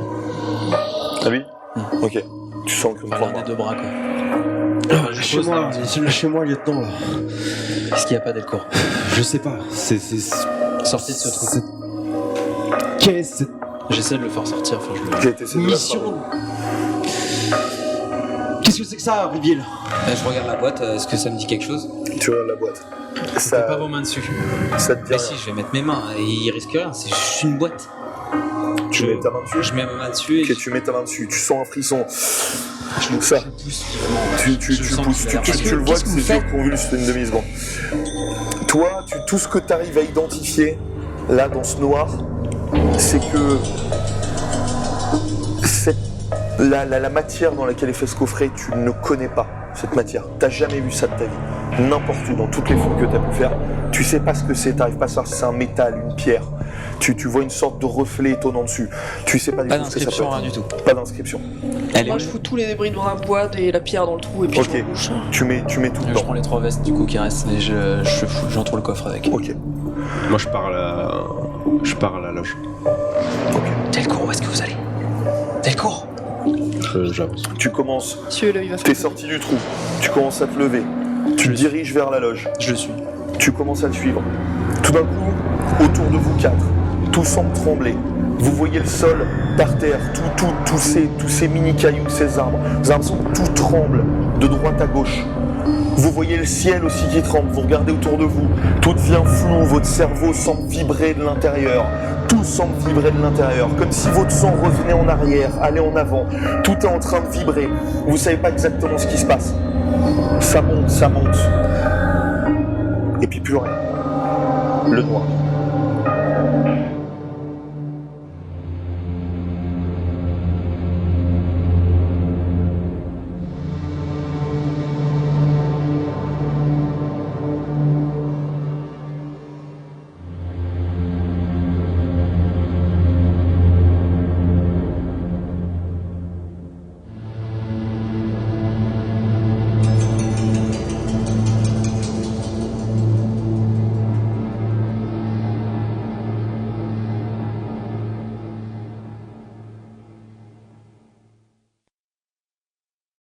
Ah oui. Ok. Tu sens que Enfin, l'un des deux bras, quoi. Lâchez-moi, lieutenant. Là. Est-ce qu'il n'y a pas Delcourt? Je sais pas. C'est Sorti de ce trou. Qu'est-ce? J'essaie de le faire sortir. Enfin, je le... Ok, t'essaies de la Mission. Qu'est-ce que c'est que ça, Rivière? Je regarde la boîte. Est-ce que ça me dit quelque chose? Tu regardes la boîte. Mettez Ça, pas vos mains dessus. ça te dit Mais rien. si, je vais mettre mes mains. Il risque rien. C'est juste une boîte. Tu mets ta main dessus. Je mets ma main dessus et Ok, tu mets ta main dessus. Tu sens un frisson. je le Ça. pousse. Tu sens pousses, qu'il a l'air tu le vois Qu'est-ce que que vous c'est faites convulse une demi-seconde. Toi, tout ce que tu arrives à identifier, là, dans ce noir, c'est que la matière dans laquelle est fait ce coffret, tu ne connais pas cette matière. T'as jamais vu ça de ta vie. N'importe où, dans toutes les fouilles que tu as pu faire, tu sais pas ce que c'est, t'arrives pas à savoir si c'est un métal, une pierre. Tu vois une sorte de reflet étonnant dessus. Tu sais pas du Pas tout ce que ça peut d'inscription, rien être. du tout. Pas d'inscription. Elle est Moi, où je fous tous les débris dans la boîte et la pierre dans le trou et puis Ok. je rebouche. Tu mets tout Je dedans. prends les 3 vestes du coup qui restent et j'entoure le coffre avec. Ok. Moi, je pars à la loge. Delcourt, où est-ce que vous allez? Delcourt! J'avance. Tu commences. Monsieur, là, il va faire. T'es sorti du trou. Tu commences à te lever. Tu te diriges vers la loge. Je le suis. Tu commences à le suivre. Tout d'un coup, autour de vous quatre, tout semble trembler. Vous voyez le sol par terre, tous ces mini cailloux, ces arbres. Vous avez l'impression que tout tremble de droite à gauche. Vous voyez le ciel aussi qui tremble. Vous regardez autour de vous. Tout devient flou. Votre cerveau semble vibrer de l'intérieur. Tout semble vibrer de l'intérieur. Comme si votre sang revenait en arrière, allait en avant. Tout est en train de vibrer. Vous savez pas exactement ce qui se passe. Ça monte, ça monte. Et puis plus rien. Le noir.